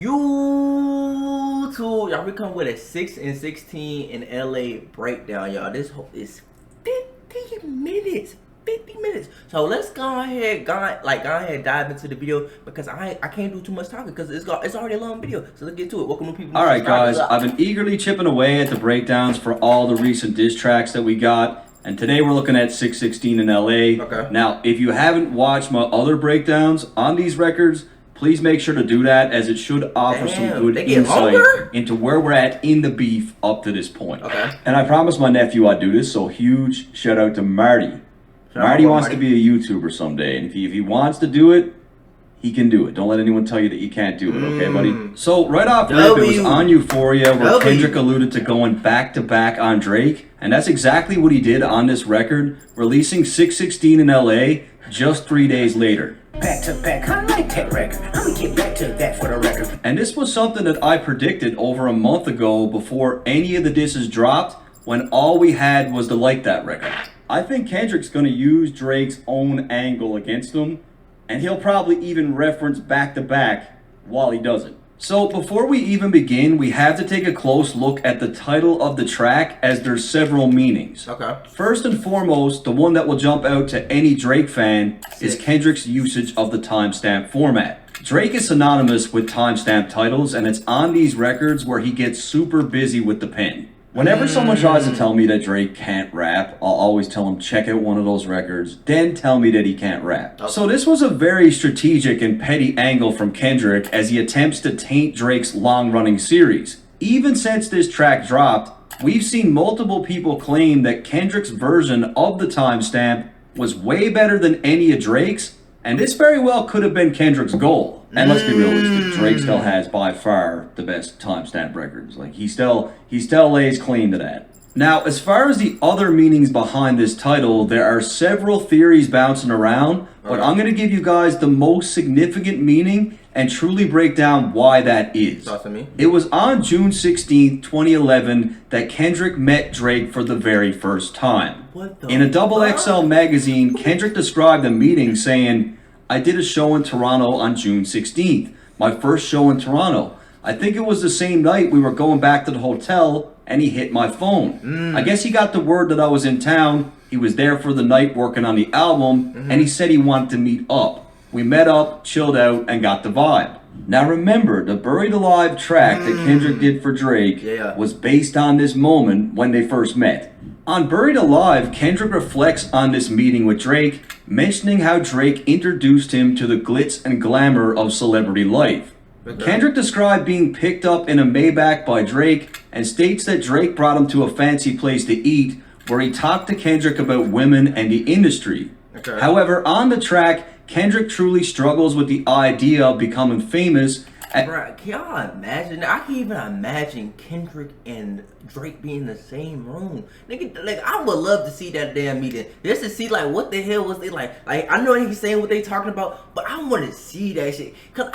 YouTube, y'all, we come with a 6 and 16 in LA breakdown, y'all. This is 50 minutes. 50 minutes. So let's go ahead dive into the video because I can't do too much talking because it's already a long video. So let's get to it. Welcome to people. Alright guys, I've been eagerly chipping away at the breakdowns for all the recent diss tracks that we got. And today we're looking at 616 in LA. Okay. Now, if you haven't watched my other breakdowns on these records, please make sure to do that, as it should offer some good insight into where we're at in the beef up to this point. Okay. And I promised my nephew I'd do this, so huge shout out to Marty. Marty wants to be a YouTuber someday, and if he wants to do it, he can do it. Don't let anyone tell you that you can't do it, okay, buddy? So, right off rip, it was on Euphoria, where Kendrick alluded to going back-to-back on Drake, and that's exactly what he did on this record, releasing 616 in LA just 3 days later. Back to back, I like that record. I'm gonna get back to that for the record. And this was something that I predicted over a month ago before any of the disses dropped, when all we had was the Like That record. I think Kendrick's gonna use Drake's own angle against him, and he'll probably even reference back to back while he does it. So before we even begin, we have to take a close look at the title of the track, as there's several meanings. Okay. First and foremost, the one that will jump out to any Drake fan is Kendrick's usage of the timestamp format. Drake is synonymous with timestamp titles, and it's on these records where he gets super busy with the pen. Whenever someone tries to tell me that Drake can't rap, I'll always tell them check out one of those records, then tell me that he can't rap. So this was a very strategic and petty angle from Kendrick as he attempts to taint Drake's long-running series. Even since this track dropped, we've seen multiple people claim that Kendrick's version of the timestamp was way better than any of Drake's, and this very well could have been Kendrick's goal. And let's be realistic, Drake still has by far the best timestamp records. Like, he still lays claim to that. Now, as far as the other meanings behind this title, there are several theories bouncing around, but I'm going to give you guys the most significant meaning and truly break down why that is. Talk to me. It was on June 16th, 2011 that Kendrick met Drake for the very first time. In a XXL magazine, Kendrick described the meeting saying, "I did a show in Toronto on June 16th, my first show in Toronto. I think it was the same night we were going back to the hotel and he hit my phone. I guess he got the word that I was in town. He was there for the night working on the album and he said he wanted to meet up. We met up, chilled out, and got the vibe." Now remember, the Buried Alive track that Kendrick did for Drake was based on this moment when they first met. On Buried Alive, Kendrick reflects on this meeting with Drake, mentioning how Drake introduced him to the glitz and glamour of celebrity life. Kendrick described being picked up in a Maybach by Drake and states that Drake brought him to a fancy place to eat where he talked to Kendrick about women and the industry. However, on the track, Kendrick truly struggles with the idea of becoming famous. Bruh, can y'all imagine? I can even imagine Kendrick and Drake being in the same room. Nigga, like, I would love to see that damn meeting. Just to see, like, what the hell was they like? Like, I know he's saying what they talking about, but I want to see that shit. Cause,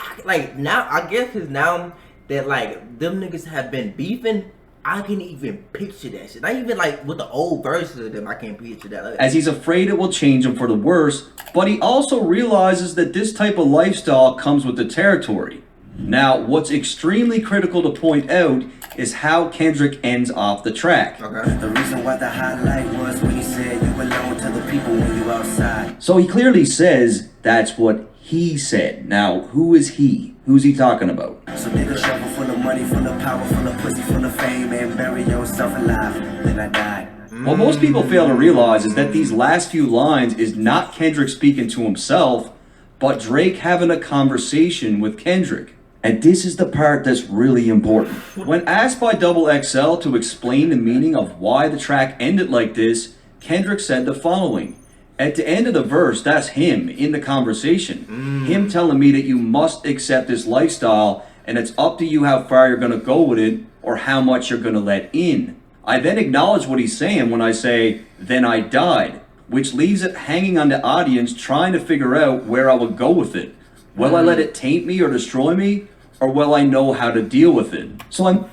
now that, like, them niggas have been beefing, I can even picture that shit. Not even, like, with the old versions of them, I can't picture that. As he's afraid it will change him for the worse, but he also realizes that this type of lifestyle comes with the territory. Now, what's extremely critical to point out is how Kendrick ends off the track. The reason why the highlight was when he said you belong to the people when you outside. So he clearly says that's what he said. Now, who is he? Who's he talking about? So nigga shovel full of money, full of power, full of pussy, full of fame, and bury yourself alive. Then I died. What most people fail to realize is that these last few lines is not Kendrick speaking to himself, but Drake having a conversation with Kendrick. And this is the part that's really important. When asked by XXL to explain the meaning of why the track ended like this, Kendrick said the following. At the end of the verse, that's him in the conversation. Him telling me that you must accept this lifestyle and it's up to you how far you're going to go with it or how much you're going to let in. I then acknowledge what he's saying when I say, then I died, which leaves it hanging on the audience trying to figure out where I would go with it. Will I let it taint me or destroy me? Or will I know how to deal with it? So I'm...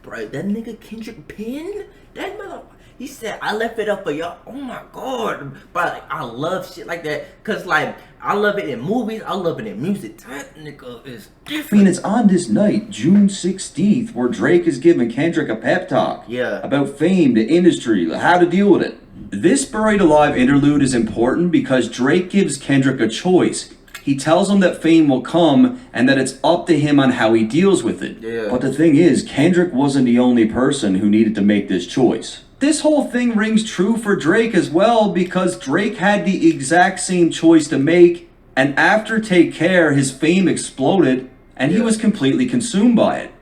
Bro, that nigga Kendrick pinned? That motherfucker... He said, I left it up for y'all. Oh my God. But like, I love shit like that. Cause like, I love it in movies. I love it in music. That nigga is different. I mean, it's on this night, June 16th, where Drake is giving Kendrick a pep talk. Yeah. About fame, the industry, how to deal with it. This Buried Alive interlude is important because Drake gives Kendrick a choice. He tells him that fame will come and that it's up to him on how he deals with it. Yeah. But the thing is, Kendrick wasn't the only person who needed to make this choice. This whole thing rings true for Drake as well because Drake had the exact same choice to make, and after Take Care, his fame exploded and he was completely consumed by it.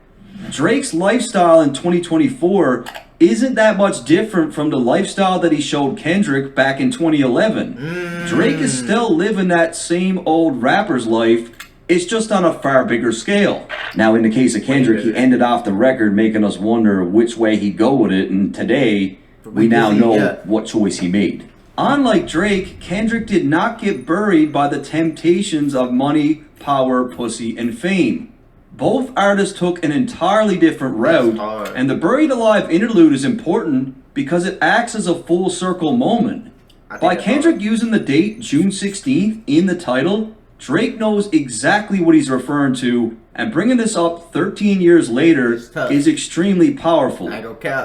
Drake's lifestyle in 2024 isn't that much different from the lifestyle that he showed Kendrick back in 2011. Drake is still living that same old rapper's life, it's just on a far bigger scale. Now, in the case of Kendrick, he ended off the record making us wonder which way he'd go with it, and today, we now know what choice he made. Unlike Drake, Kendrick did not get buried by the temptations of money, power, pussy, and fame. Both artists took an entirely different route, and the Buried Alive interlude is important because it acts as a full circle moment. By Kendrick using the date June 16th in the title, Drake knows exactly what he's referring to, and bringing this up 13 years later is extremely powerful.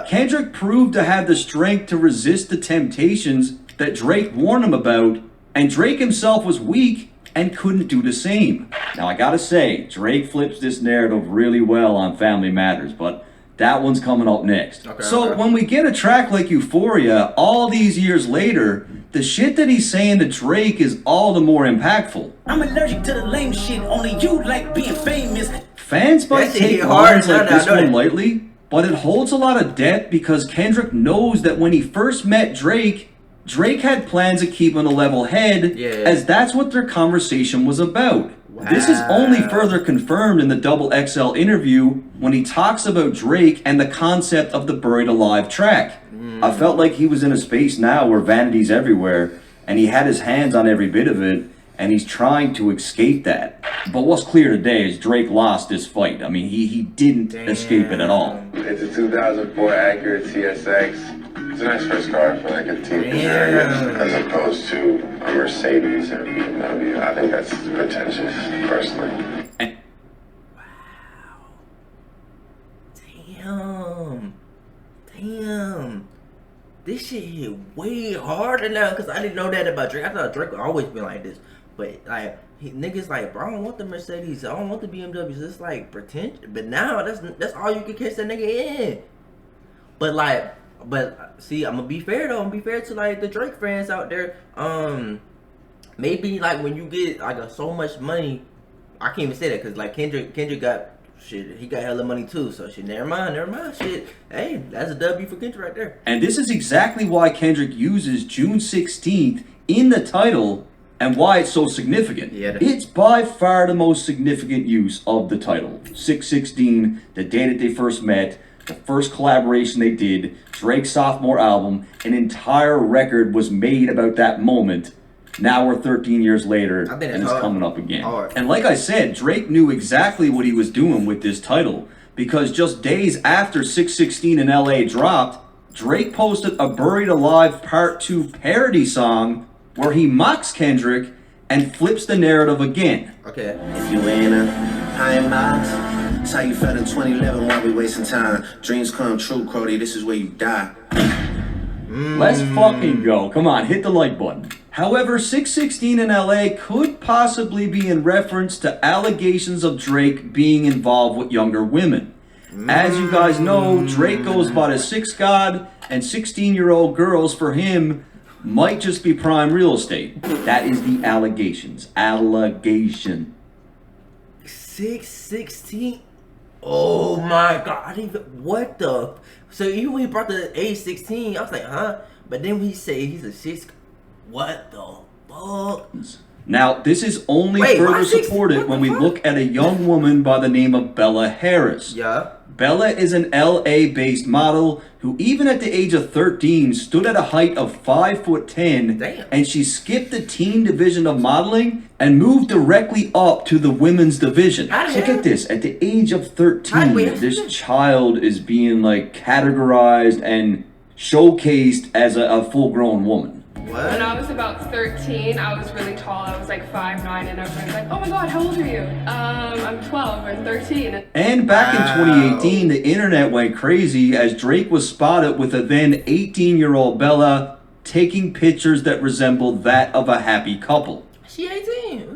Kendrick proved to have the strength to resist the temptations that Drake warned him about, and Drake himself was weak and couldn't do the same. Now I gotta say, Drake flips this narrative really well on Family Matters, but that one's coming up next. When we get a track like Euphoria, all these years later, the shit that he's saying to Drake is all the more impactful. I'm allergic to the lame shit, only you like being famous. Fans might take lines like this one lightly, but it holds a lot of depth because Kendrick knows that when he first met Drake had plans of keeping a level head, as that's what their conversation was about. This is only further confirmed in the Double XL interview when he talks about Drake and the concept of the Buried Alive track. I felt like he was in a space now where vanity's everywhere, and he had his hands on every bit of it, and he's trying to escape that. But what's clear today is Drake lost this fight. I mean, he didn't escape it at all. It's a 2004 Acura TSX. It's a nice first car for like a teenager, I guess, as opposed to a Mercedes or a BMW. I think that's pretentious, personally. Wow. Damn. This shit hit way harder now because I didn't know that about Drake. I thought Drake would always be like this. But like, niggas like, bro, I don't want the Mercedes. I don't want the BMWs. It's like pretentious. But now that's all you can catch that nigga in. But see, I'm gonna be fair though. I'm gonna be fair to like the Drake fans out there. Maybe like when you get like so much money, I can't even say that because like Kendrick got shit. He got hella money too. So shit, never mind. Shit, hey, that's a W for Kendrick right there. And this is exactly why Kendrick uses June 16th in the title and why it's so significant. It's by far the most significant use of the title. 6/16, the day that they first met. The first collaboration they did, Drake's sophomore album, an entire record was made about that moment. Now we're 13 years later, and it's coming up again. And like I said, Drake knew exactly what he was doing with this title, because just days after 6/16 in LA dropped, Drake posted a Buried Alive Part 2 parody song where he mocks Kendrick and flips the narrative again. If you ain't I am not. That's how you felt in 2011 while we wasting time. Dreams come true, Cody, this is where you die. Let's fucking go. Come on, hit the like button. However, 6/16 in LA could possibly be in reference to allegations of Drake being involved with younger women. As you guys know, Drake goes by the 6 God, and 16-year-old girls for him might just be prime real estate. That is the allegations. Allegation. 6/16? Oh my God! What the? So even when he brought the age 16, I was like, huh? But then when he said he's a 6, what the fuck? Now, this is only further supported when we look at a young woman by the name of Bella Harris. Bella is an LA-based model who, even at the age of 13, stood at a height of 5'10", and she skipped the teen division of modeling and moved directly up to the women's division. So get this, at the age of 13, this child is being like categorized and showcased as a full-grown woman. What? When I was about 13, I was really tall. I was like 5'9", and everyone's like, "Oh my God, how old are you?" I'm 12 or 13. And back in 2018, the internet went crazy as Drake was spotted with a then 18-year-old Bella taking pictures that resembled that of a happy couple. She 18.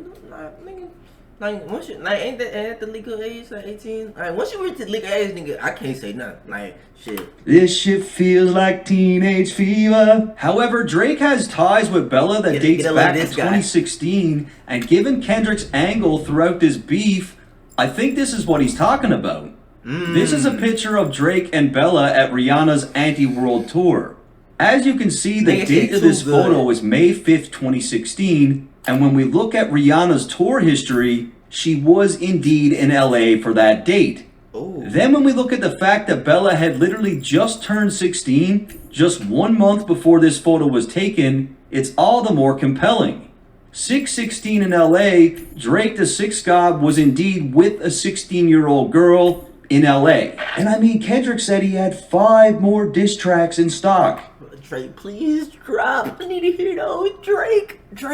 Like once you ain't that at the legal age, like 18? Like once you reach the legal age, nigga, I can't say nothing. Like shit. This shit feels like teenage fever. However, Drake has ties with Bella that dates back to 2016, and given Kendrick's angle throughout this beef, I think this is what he's talking about. This is a picture of Drake and Bella at Rihanna's Anti-World Tour. As you can see, the date of this photo is May 5th, 2016. And when we look at Rihanna's tour history, she was indeed in LA for that date. Ooh. Then when we look at the fact that Bella had literally just turned 16, just 1 month before this photo was taken, it's all the more compelling. 616 in LA, Drake the Sixth God was indeed with a 16-year-old girl in LA. And I mean, Kendrick said he had 5 more diss tracks in stock. Drake, please drop. I need to hear those. Drake. I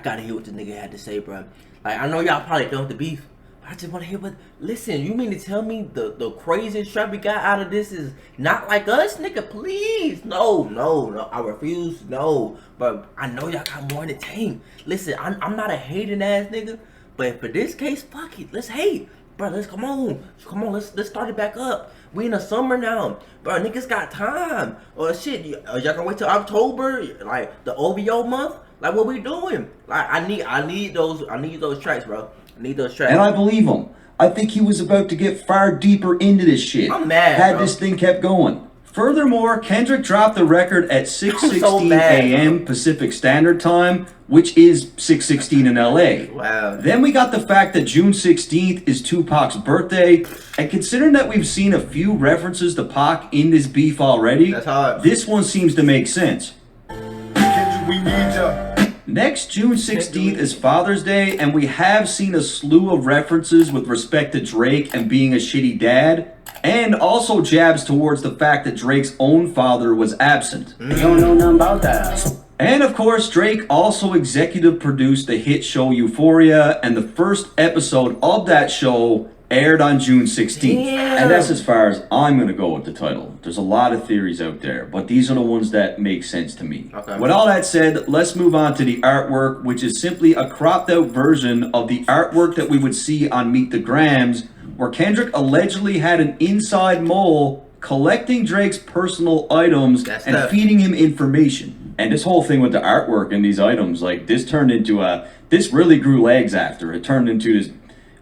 gotta hear what the nigga had to say, bro. Like, I know y'all probably done with the beef. I just want to hear what. Listen, you mean to tell me the craziest trap we got out of this is not like us, nigga? Please, no. I refuse. No, but I know y'all got more in the tank. Listen, I'm not a hating ass nigga, but for this case, fuck it. Let's hate, bro. Let's come on. Let's start it back up. We in the summer now, bro. Niggas got time. Or shit, y'all gonna wait till October, like the OVO month? Like what we doing? Like I need those tracks, bro. I need those tracks. And I believe him. I think he was about to get far deeper into this shit. I'm mad, had bro. This thing kept going. Furthermore, Kendrick dropped the record at 6:16 a.m. Pacific Standard Time, which is 6:16 in LA. Wow. Then we got the fact that June 16th is Tupac's birthday, and considering that we've seen a few references to Pac in this beef already, that's hard. This one seems to make sense. Kendrick, we need ya. Next, June 16th is Father's Day, and we have seen a slew of references with respect to Drake and being a shitty dad, and also jabs towards the fact that Drake's own father was absent. You don't know nothing about that. And of course, Drake also executive produced the hit show Euphoria, and the first episode of that show aired on June 16th. Damn. And that's as far as I'm going to go with the title. There's a lot of theories out there, but these are the ones that make sense to me. Okay. With all that said, let's move on to the artwork, which is simply a cropped out version of the artwork that we would see on Meet the Grams, where Kendrick allegedly had an inside mole collecting Drake's personal items and feeding him information. And this whole thing with the artwork and these items, like this turned into this really grew legs after. It turned into this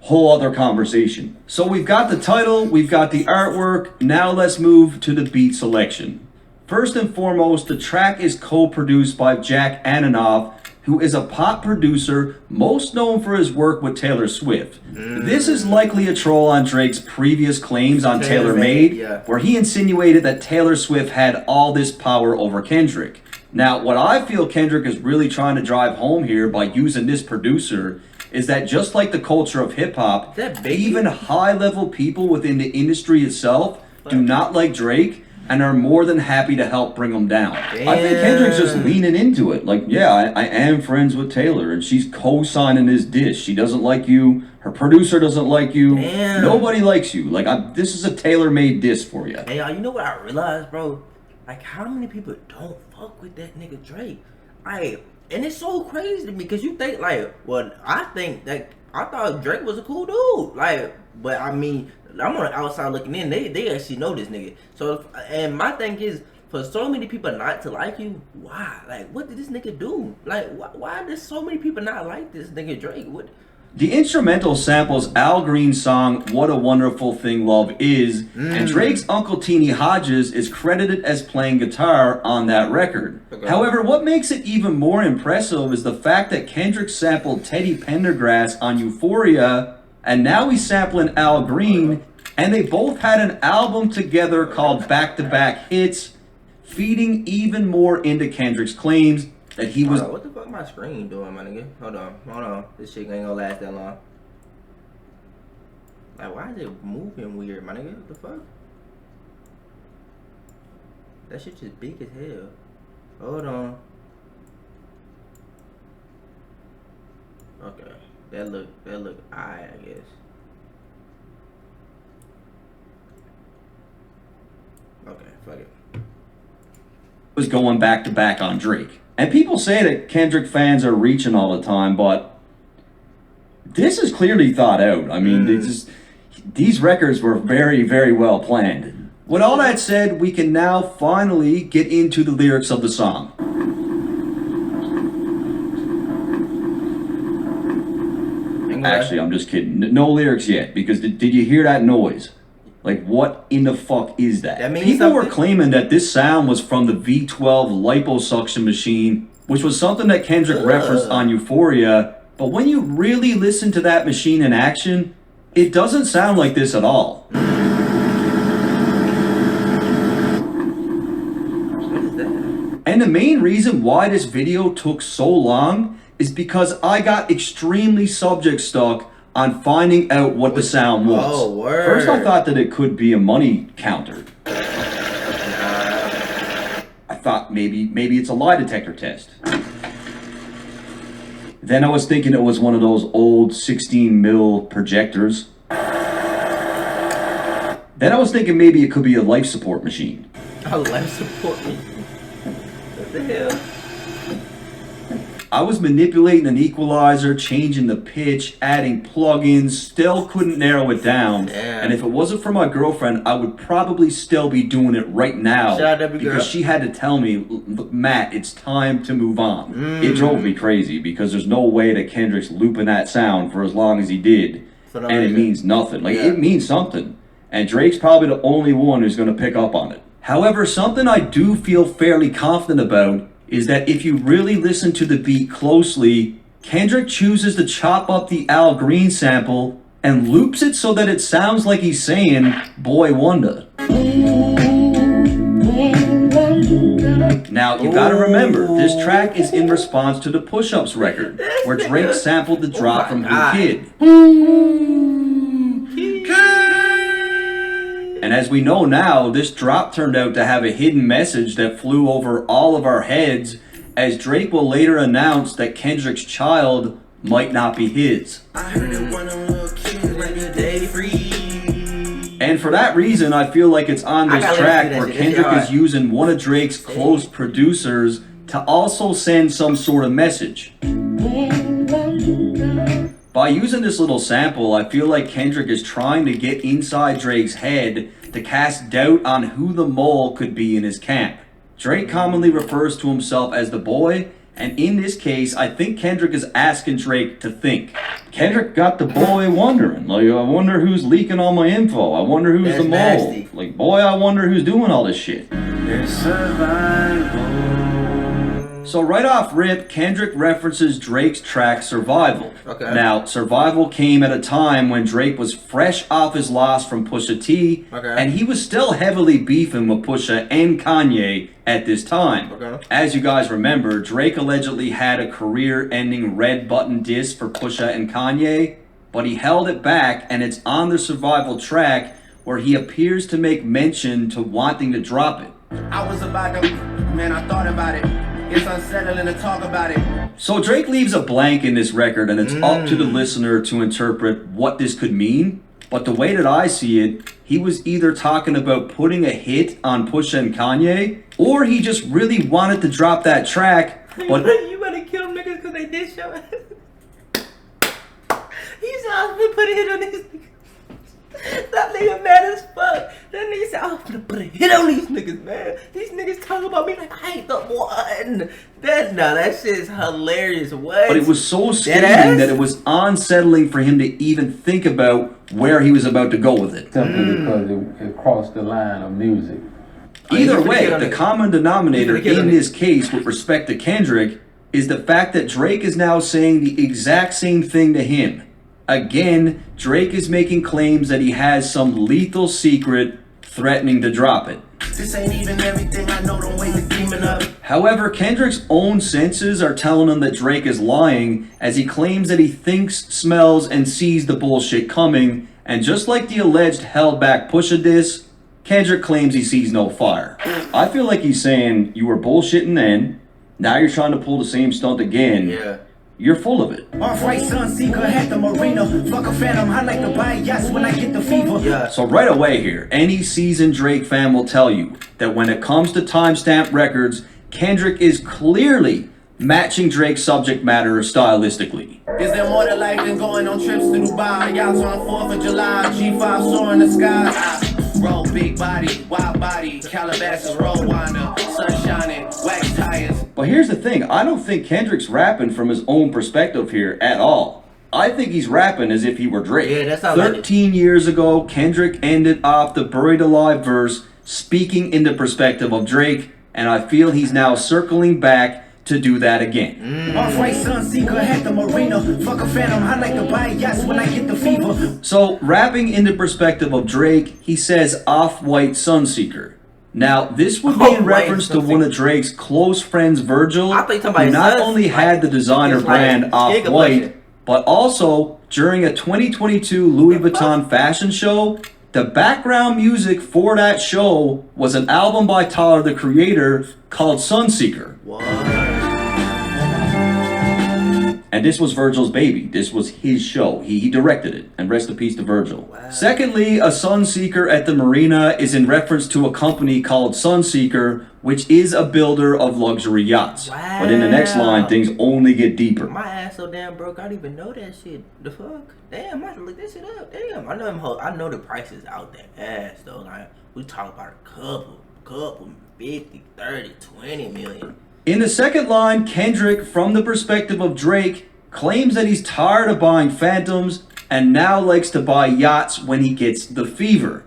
whole other conversation. So we've got the title, we've got the artwork, now let's move to the beat selection. First and foremost, the track is co-produced by Jack Antonoff, who is a pop producer most known for his work with Taylor Swift. This is likely a troll on Drake's previous claims on Taylor Made, where he insinuated that Taylor Swift had all this power over Kendrick. Now, what I feel Kendrick is really trying to drive home here by using this producer is that just like the culture of hip-hop, even high-level people within the industry itself do not like Drake and are more than happy to help bring him down. Damn. I think Kendrick's just leaning into it. Like, yeah, I am friends with Taylor, and she's co-signing his diss. She doesn't like you. Her producer doesn't like you. Damn. Nobody likes you. Like, this is a tailor-made diss for you. Hey, you know what I realized, bro? Like, how many people don't fuck with that nigga Drake? And it's so crazy to me, because you think, like, well, I thought Drake was a cool dude. Like, but I mean, I'm on the outside looking in. They actually know this nigga. So, and my thing is, for so many people not to like you, why? Like, what did this nigga do? Like, why does so many people not like this nigga Drake? What? The instrumental samples Al Green's song What a Wonderful Thing Love Is, and Drake's Uncle Teeny Hodges is credited as playing guitar on that record. Okay. However, what makes it even more impressive is the fact that Kendrick sampled Teddy Pendergrass on Euphoria, and now he's sampling Al Green, and they both had an album together called Back to Back Hits, feeding even more into Kendrick's claims that he was... What the fuck my screen doing, my nigga? Hold on. This shit ain't gonna last that long. Like, why is it moving weird, my nigga? What the fuck? That shit just big as hell. Hold on. Okay. That look alright, I guess. Okay, fuck it. Was going back to back on Drake. And people say that Kendrick fans are reaching all the time, but this is clearly thought out. I mean, these records were very, very well planned. With all that said, we can now finally get into the lyrics of the song. Actually, I'm just kidding. No lyrics yet, because did you hear that noise? Like, what in the fuck is that? People were claiming that this sound was from the V12 liposuction machine, which was something that Kendrick referenced on Euphoria. But when you really listen to that machine in action, it doesn't sound like this at all. What is that? And the main reason why this video took so long is because I got extremely subject stuck on finding out what the sound was. Oh, word. First I thought that it could be a money counter. I thought maybe it's a lie detector test. Then I was thinking it was one of those old 16 mil projectors. Then I was thinking maybe it could be a life support machine. A life support machine? What the hell? I was manipulating an equalizer, changing the pitch, adding plugins, still couldn't narrow it down. Damn. And if it wasn't for my girlfriend, I would probably still be doing it right now. Shout out to because she had to tell me, "Look, Matt, it's time to move on." It drove me crazy because there's no way that Kendrick's looping that sound for as long as he did. And it means nothing. Like, it means something. And Drake's probably the only one who's going to pick up on it. However, something I do feel fairly confident about is that if you really listen to the beat closely, Kendrick chooses to chop up the Al Green sample and loops it so that it sounds like he's saying, "Boy Wonder." Now, you gotta remember, this track is in response to the Push Ups record, where Drake sampled the drop from Who Kid. And as we know now, this drop turned out to have a hidden message that flew over all of our heads, as Drake will later announce that Kendrick's child might not be his. And for that reason, I feel like it's on this track where Kendrick is using one of Drake's close producers to also send some sort of message. By using this little sample, I feel like Kendrick is trying to get inside Drake's head to cast doubt on who the mole could be in his camp. Drake commonly refers to himself as the boy, and in this case, I think Kendrick is asking Drake to think. Kendrick got the boy wondering, like, I wonder who's leaking all my info. I wonder who's the mole. Nasty. Like, boy, I wonder who's doing all this shit. It's survival. So right off rip, Kendrick references Drake's track Survival. Okay. Now, Survival came at a time when Drake was fresh off his loss from Pusha T, and he was still heavily beefing with Pusha and Kanye at this time. Okay. As you guys remember, Drake allegedly had a career-ending red button diss for Pusha and Kanye, but he held it back, and it's on the Survival track where he appears to make mention to wanting to drop it. I was about to, man, I thought about it. It's unsettling to talk about it. So Drake leaves a blank in this record, and it's up to the listener to interpret what this could mean. But the way that I see it, he was either talking about putting a hit on Pusha and Kanye, or he just really wanted to drop that track, but... You better kill them niggas because they did show it. He said, I'm gonna put a hit on these niggas. That nigga mad as fuck. That nigga said, I'm gonna put a hit on these niggas, man. These niggas talk about me like I ain't the one. That shit's hilarious. What? But it was so scathing that it was unsettling for him to even think about where he was about to go with it. Simply because it crossed the line of music. Either way, the common denominator in this case with respect to Kendrick is the fact that Drake is now saying the exact same thing to him. Again, Drake is making claims that he has some lethal secret, threatening to drop it. This ain't even everything I know, don't wake the demon up. However, Kendrick's own senses are telling him that Drake is lying, as he claims that he thinks, smells, and sees the bullshit coming, and just like the alleged held back Pusha diss, Kendrick claims he sees no fire. I feel like he's saying, you were bullshitting then, now you're trying to pull the same stunt again. Yeah. You're full of it. Off-white Sunseeker at the marina. Fuck a phantom, I like to buy yachts when I get the fever. Yeah. So right away here, any seasoned Drake fan will tell you that when it comes to timestamp records, Kendrick is clearly matching Drake's subject matter stylistically. Is there more to life than going on trips to Dubai? Yachts on the 4th of July, G5 soaring the skies. Roll big body, wild body, Calabasas, roll winder, sun shining, wax tires. But here's the thing, I don't think Kendrick's rapping from his own perspective here at all. I think he's rapping as if he were Drake. Yeah, that sounds like 13 years ago, Kendrick ended off the Buried Alive verse speaking in the perspective of Drake, and I feel he's now circling back to do that again. Off-white Sunseeker at the marina. Fuck a phantom, I like to buy yachts when I get the fever. So, rapping in the perspective of Drake, he says Off-White Sunseeker. Now, this would be in reference to one of Drake's close friends, Virgil, who not only had the designer brand Off-White, but also, during a 2022 Louis Vuitton fashion show, the background music for that show was an album by Tyler, the Creator, called Sunseeker. And this was Virgil's baby. This was his show. He directed it. And rest in peace to Virgil. Wow. Secondly, a Sunseeker at the marina is in reference to a company called Sunseeker, which is a builder of luxury yachts. Wow. But in the next line, things only get deeper. My ass so damn broke, I didn't even know that shit. The fuck? Damn, I had to look this shit up. Damn, I know the prices out there ass though. Like, we talk about a couple, 50, 30, 20 million. In the second line, Kendrick, from the perspective of Drake, claims that he's tired of buying Phantoms and now likes to buy yachts when he gets the fever.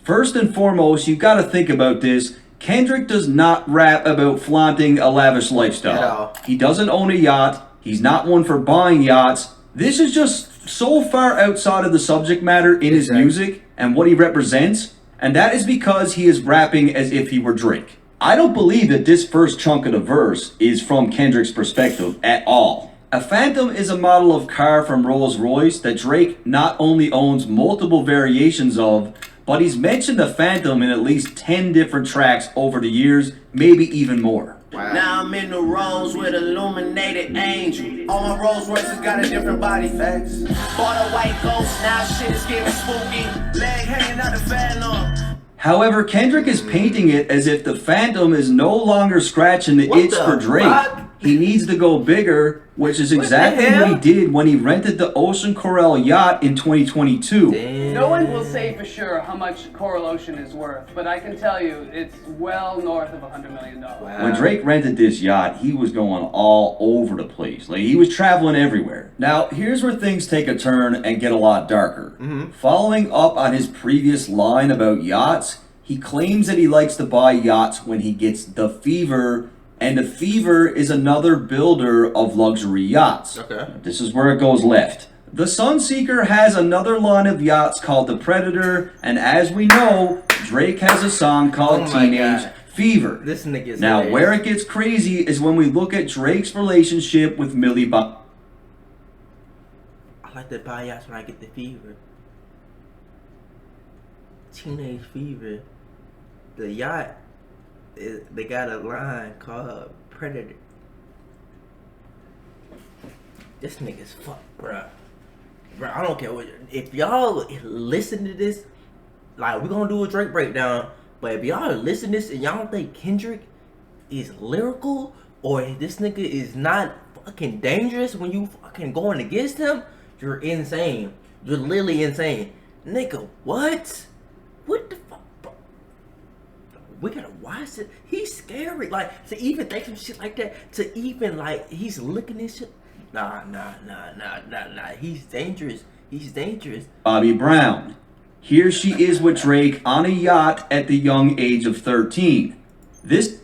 First and foremost, you gotta think about this. Kendrick does not rap about flaunting a lavish lifestyle. He doesn't own a yacht. He's not one for buying yachts. This is just so far outside of the subject matter in his music and what he represents, and that is because he is rapping as if he were Drake. I don't believe that this first chunk of the verse is from Kendrick's perspective at all. A Phantom is a model of car from Rolls-Royce that Drake not only owns multiple variations of, but he's mentioned the Phantom in at least 10 different tracks over the years, maybe even more. Wow. Now I'm in the Rolls with illuminated angel. All my Rolls Royces got a different body. Facts. Bought a white ghost, now shit is getting spooky. Leg hanging out the fan. However, Kendrick is painting it as if the Phantom is no longer scratching the itch for Drake. Fuck? He needs to go bigger, which is exactly what he did when he rented the Ocean Coral yacht in 2022. Damn. No one will say for sure how much Coral Ocean is worth, but I can tell you it's well north of $100 million. Wow. When Drake rented this yacht, he was going all over the place. Like, he was traveling everywhere. Now, here's where things take a turn and get a lot darker. Following up on his previous line about yachts, he claims that he likes to buy yachts when he gets the fever, and the Fever is another builder of luxury yachts. Okay. This is where it goes left. The Sunseeker has another line of yachts called the Predator, and as we know, Drake has a song called Teenage Fever. This nigga's now, where it gets crazy is when we look at Drake's relationship with Millie Bobby. I like to buy yachts when I get the fever. Teenage Fever. The yacht. They got a line called Predator. This nigga's fucked, bruh. Bruh, I don't care what. If y'all listen to this, like, we're gonna do a Drake breakdown, but if y'all listen to this and y'all think Kendrick is lyrical, or this nigga is not fucking dangerous when you fucking going against him, you're insane. You're literally insane. Nigga, what? What the fuck? We gotta watch it. He's scary. Like, to even think some shit like that, to even, like, he's looking at shit. Nah. He's dangerous. He's dangerous. Bobby Brown. Here she is with Drake on a yacht at the young age of 13. This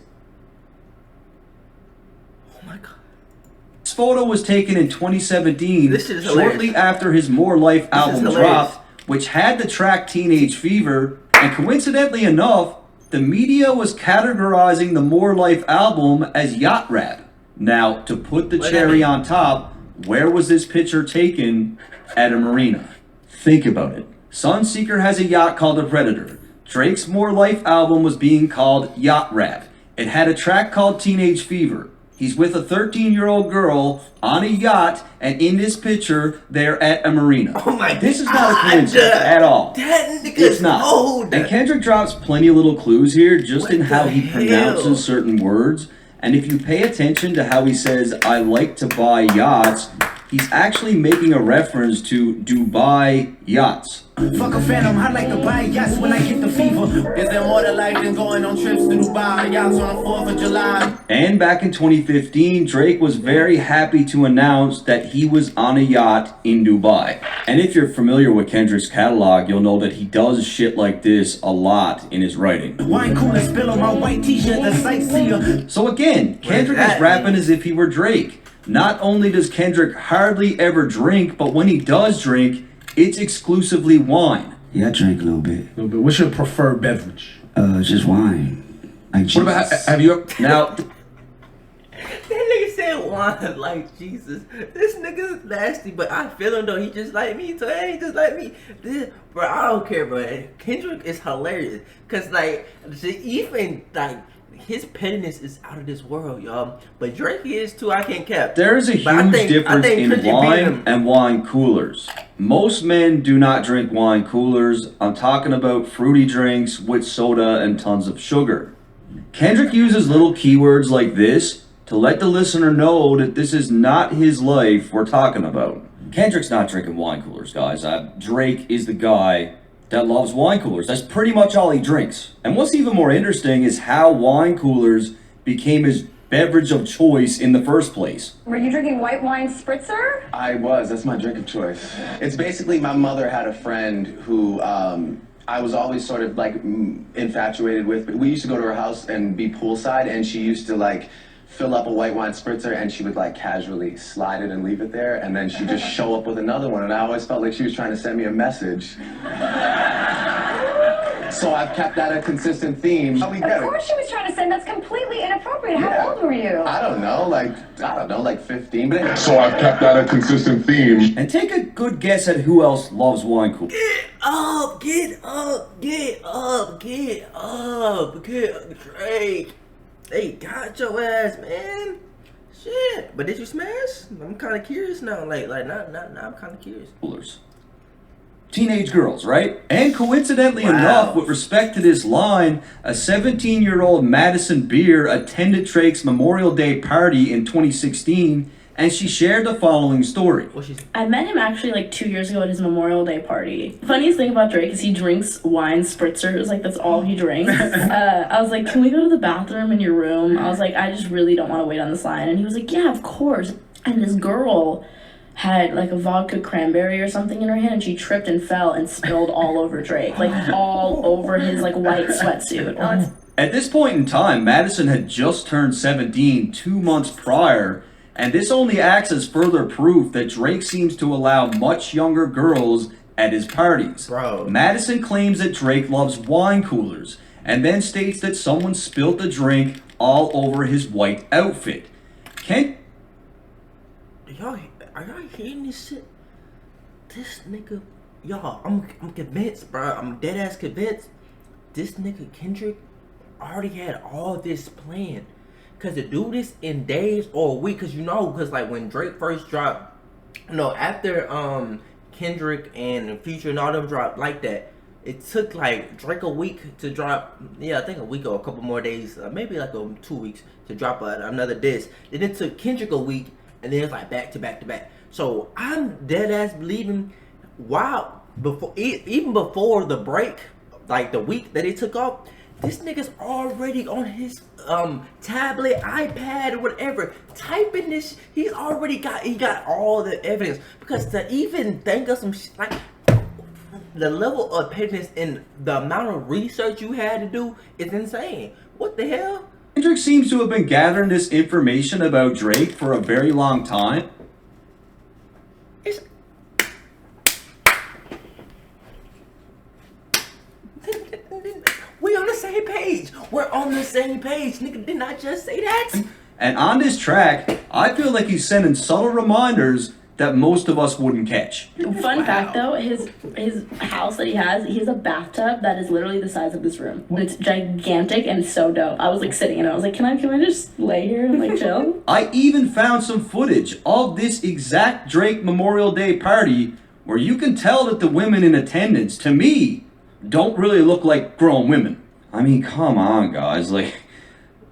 photo was taken in 2017, shortly after his More Life album dropped, which had the track Teenage Fever, and coincidentally enough, the media was categorizing the More Life album as yacht rap. Now, to put the cherry on top, where was this picture taken? At a marina. Think about it. Sunseeker has a yacht called the Predator. Drake's More Life album was being called Yacht Rap. It had a track called Teenage Fever. He's with a 13-year-old girl on a yacht, and in this picture, they're at a marina. Oh my! This is not a coincidence at all. It's not. And Kendrick drops plenty of little clues here, just in how he pronounces certain words. And if you pay attention to how he says, "I like to buy yachts," he's actually making a reference to Dubai yachts. Fuck a phantom, I like to buy yachts when I get the fever. Is there more to life than going on trips to Dubai? Yachts on the 4th of July. And back in 2015, Drake was very happy to announce that he was on a yacht in Dubai. And if you're familiar with Kendrick's catalog, you'll know that he does shit like this a lot in his writing. Wine cooler spill on my white t-shirt, the sightseer. So again, Kendrick is rapping as if he were Drake. Not only does Kendrick hardly ever drink, but when he does drink, it's exclusively wine. Yeah, I drink a little bit. What's your preferred beverage? Just wine. Like Jesus. What about, have you now? That nigga said wine like Jesus. This nigga's nasty, but I feel him though. He just like me, so he ain't just like me. Bro, I don't care, bro. Kendrick is hilarious, cause like even like his pettiness is out of this world, y'all. But Drake is too. I can't cap. There is a huge difference in wine and wine coolers. Most men do not drink wine coolers. I'm talking about fruity drinks with soda and tons of sugar. Kendrick uses little keywords like this to let the listener know that this is not his life we're talking about. Kendrick's not drinking wine coolers, guys. Drake is the guy that loves wine coolers. That's pretty much all he drinks. And what's even more interesting is how wine coolers became his beverage of choice in the first place. Were you drinking white wine spritzer? I was. That's my drink of choice. It's basically my mother had a friend who I was always sort of like infatuated with. We used to go to her house and be poolside, and she used to like fill up a white wine spritzer, and she would like casually slide it and leave it there, and then she'd just show up with another one, and I always felt like she was trying to send me a message. So I've kept that a consistent theme. Of course she was trying to send. That's completely inappropriate. How old were you? I don't know, like 15. But so I've kept that a consistent theme. And take a good guess at who else loves wine coolers. Get up, get up, get up, get up, get up, Drake. They got your ass, man. Shit. But did you smash? I'm kind of curious now. Now I'm kind of curious. Coolers. Teenage girls, right? And coincidentally enough, with respect to this line, a 17-year-old Madison Beer attended Drake's Memorial Day party in 2016, and she shared the following story. I met him actually like 2 years ago at his Memorial Day party. Funniest thing about Drake is he drinks wine spritzers, like that's all he drinks. I was like, can we go to the bathroom in your room? I was like, I just really don't want to wait on this line. And he was like, yeah, of course. And this girl had like a vodka cranberry or something in her hand, and she tripped and fell and spilled all over Drake, like all over his like white sweatsuit. At this point in time, Madison had just turned 17 2 months prior, and this only acts as further proof that Drake seems to allow much younger girls at his parties. Bro. Madison claims that Drake loves wine coolers, and then states that someone spilled the drink all over his white outfit. Are y'all hearing this shit? This nigga, y'all, I'm convinced, bro. I'm dead ass convinced. This nigga Kendrick already had all this planned. Cause to do this in days or a week, cause like when Drake first dropped, after Kendrick and Future and all them dropped like that, it took like Drake a week to drop. Yeah, I think a week or a couple more days, maybe like 2 weeks to drop another disc. Then it took Kendrick a week. And then it's like back to back to back. So I'm dead ass believing even before the break, like the week that it took off, this nigga's already on his tablet, iPad, or whatever, typing this. He got all the evidence. Because to even think of some shit, like the level of pettiness and the amount of research you had to do is insane. What the hell? Kendrick seems to have been gathering this information about Drake for a very long time. We on the same page. We're on the same page. Nigga, didn't I just say that? And on this track, I feel like he's sending subtle reminders that most of us wouldn't catch. Fun fact though, his house that he has a bathtub that is literally the size of this room. It's gigantic and so dope. I was like sitting in it. I was like, can I just lay here and like chill? I even found some footage of this exact Drake Memorial Day party where you can tell that the women in attendance, to me, don't really look like grown women. I mean, come on, guys. Like,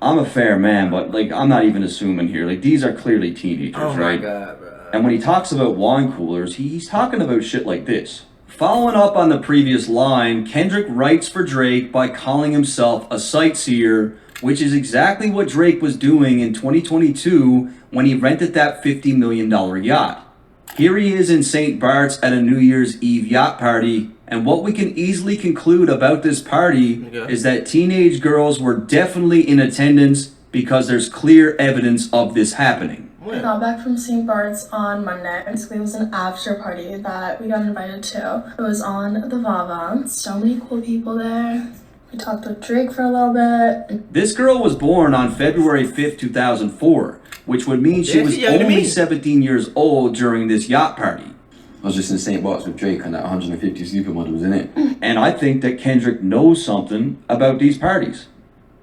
I'm a fair man, but like, I'm not even assuming here. Like, these are clearly teenagers, right? Oh my God, bro. And when he talks about wine coolers, he's talking about shit like this. Following up on the previous line, Kendrick writes for Drake by calling himself a sightseer, which is exactly what Drake was doing in 2022 when he rented that $50 million yacht. Here he is in St. Bart's at a New Year's Eve yacht party, and what we can easily conclude about this party is that teenage girls were definitely in attendance because there's clear evidence of this happening. We got back from St. Bart's on Monday. Basically, it was an after party that we got invited to. It was on the Vava. So many cool people there. We talked with Drake for a little bit. This girl was born on February 5th, 2004, which would mean she was only 17 years old during this yacht party. I was just in St. Bart's with Drake and that 150 supermodels, in it? And I think that Kendrick knows something about these parties.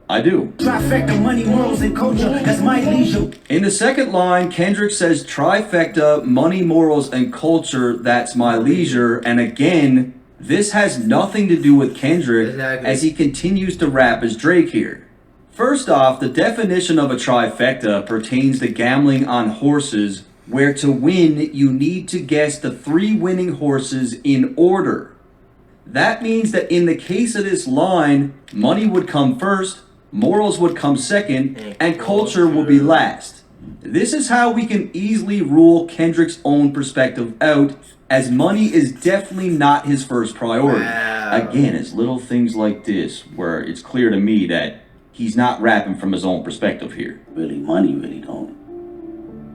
I do. Trifecta, money, morals, and culture, that's my leisure. In the second line, Kendrick says trifecta, money, morals, and culture, that's my leisure. And again, this has nothing to do with Kendrick as he continues to rap as Drake here. First off, the definition of a trifecta pertains to gambling on horses, where to win, you need to guess the 3 winning horses in order. That means that in the case of this line, money would come first, morals would come second, and culture will be last. This is how we can easily rule Kendrick's own perspective out, as money is definitely not his first priority. Again, it's little things like this where it's clear to me that he's not rapping from his own perspective here. Really, money really don't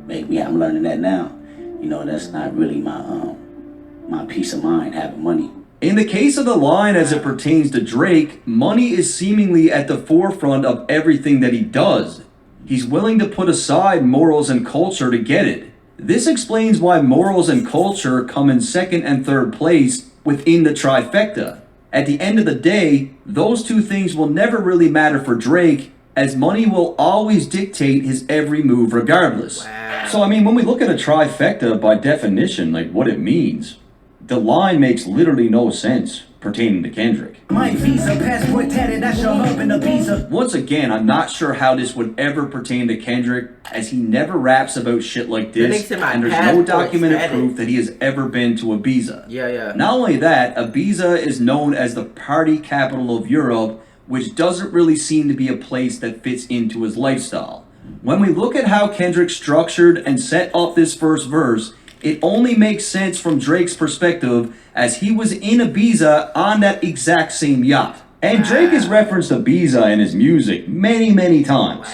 make me. I'm learning that now. You know, that's not really my peace of mind, having money. In the case of the line as it pertains to Drake, money is seemingly at the forefront of everything that he does. He's willing to put aside morals and culture to get it. This explains why morals and culture come in second and third place within the trifecta. At the end of the day, those two things will never really matter for Drake, as money will always dictate his every move regardless. So I mean, when we look at a trifecta by definition, like what it means, the line makes literally no sense pertaining to Kendrick. My visa, passport tatted, that's your hub in the visa. Once again, I'm not sure how this would ever pertain to Kendrick, as he never raps about shit like this, and there's no documented proof that he has ever been to Ibiza. Not only that, Ibiza is known as the party capital of Europe, which doesn't really seem to be a place that fits into his lifestyle. When we look at how Kendrick structured and set up this first verse, it only makes sense from Drake's perspective, as he was in Ibiza on that exact same yacht. And Drake has referenced Ibiza in his music many, many times.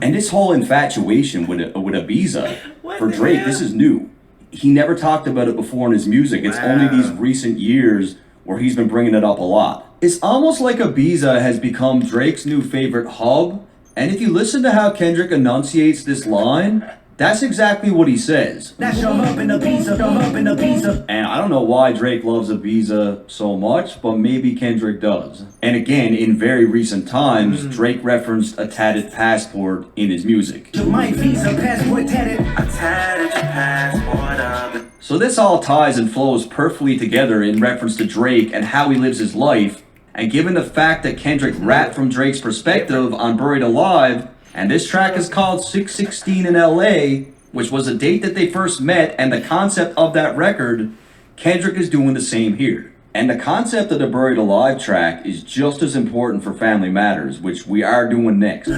And this whole infatuation with Ibiza, for Drake, this is new. He never talked about it before in his music. It's only these recent years where he's been bringing it up a lot. It's almost like Ibiza has become Drake's new favorite hub, and if you listen to how Kendrick enunciates this line, that's exactly what he says. That's your hub in Ibiza, your hub in Ibiza. And I don't know why Drake loves Ibiza so much, but maybe Kendrick does. And again, in very recent times, Drake referenced a tatted passport in his music. My visa, passport tatted. I tatted your passport up. So this all ties and flows perfectly together in reference to Drake and how he lives his life. And given the fact that Kendrick rapped from Drake's perspective on Buried Alive, and this track is called 616 in LA, which was the date that they first met and the concept of that record, Kendrick is doing the same here. And the concept of the Buried Alive track is just as important for Family Matters, which we are doing next.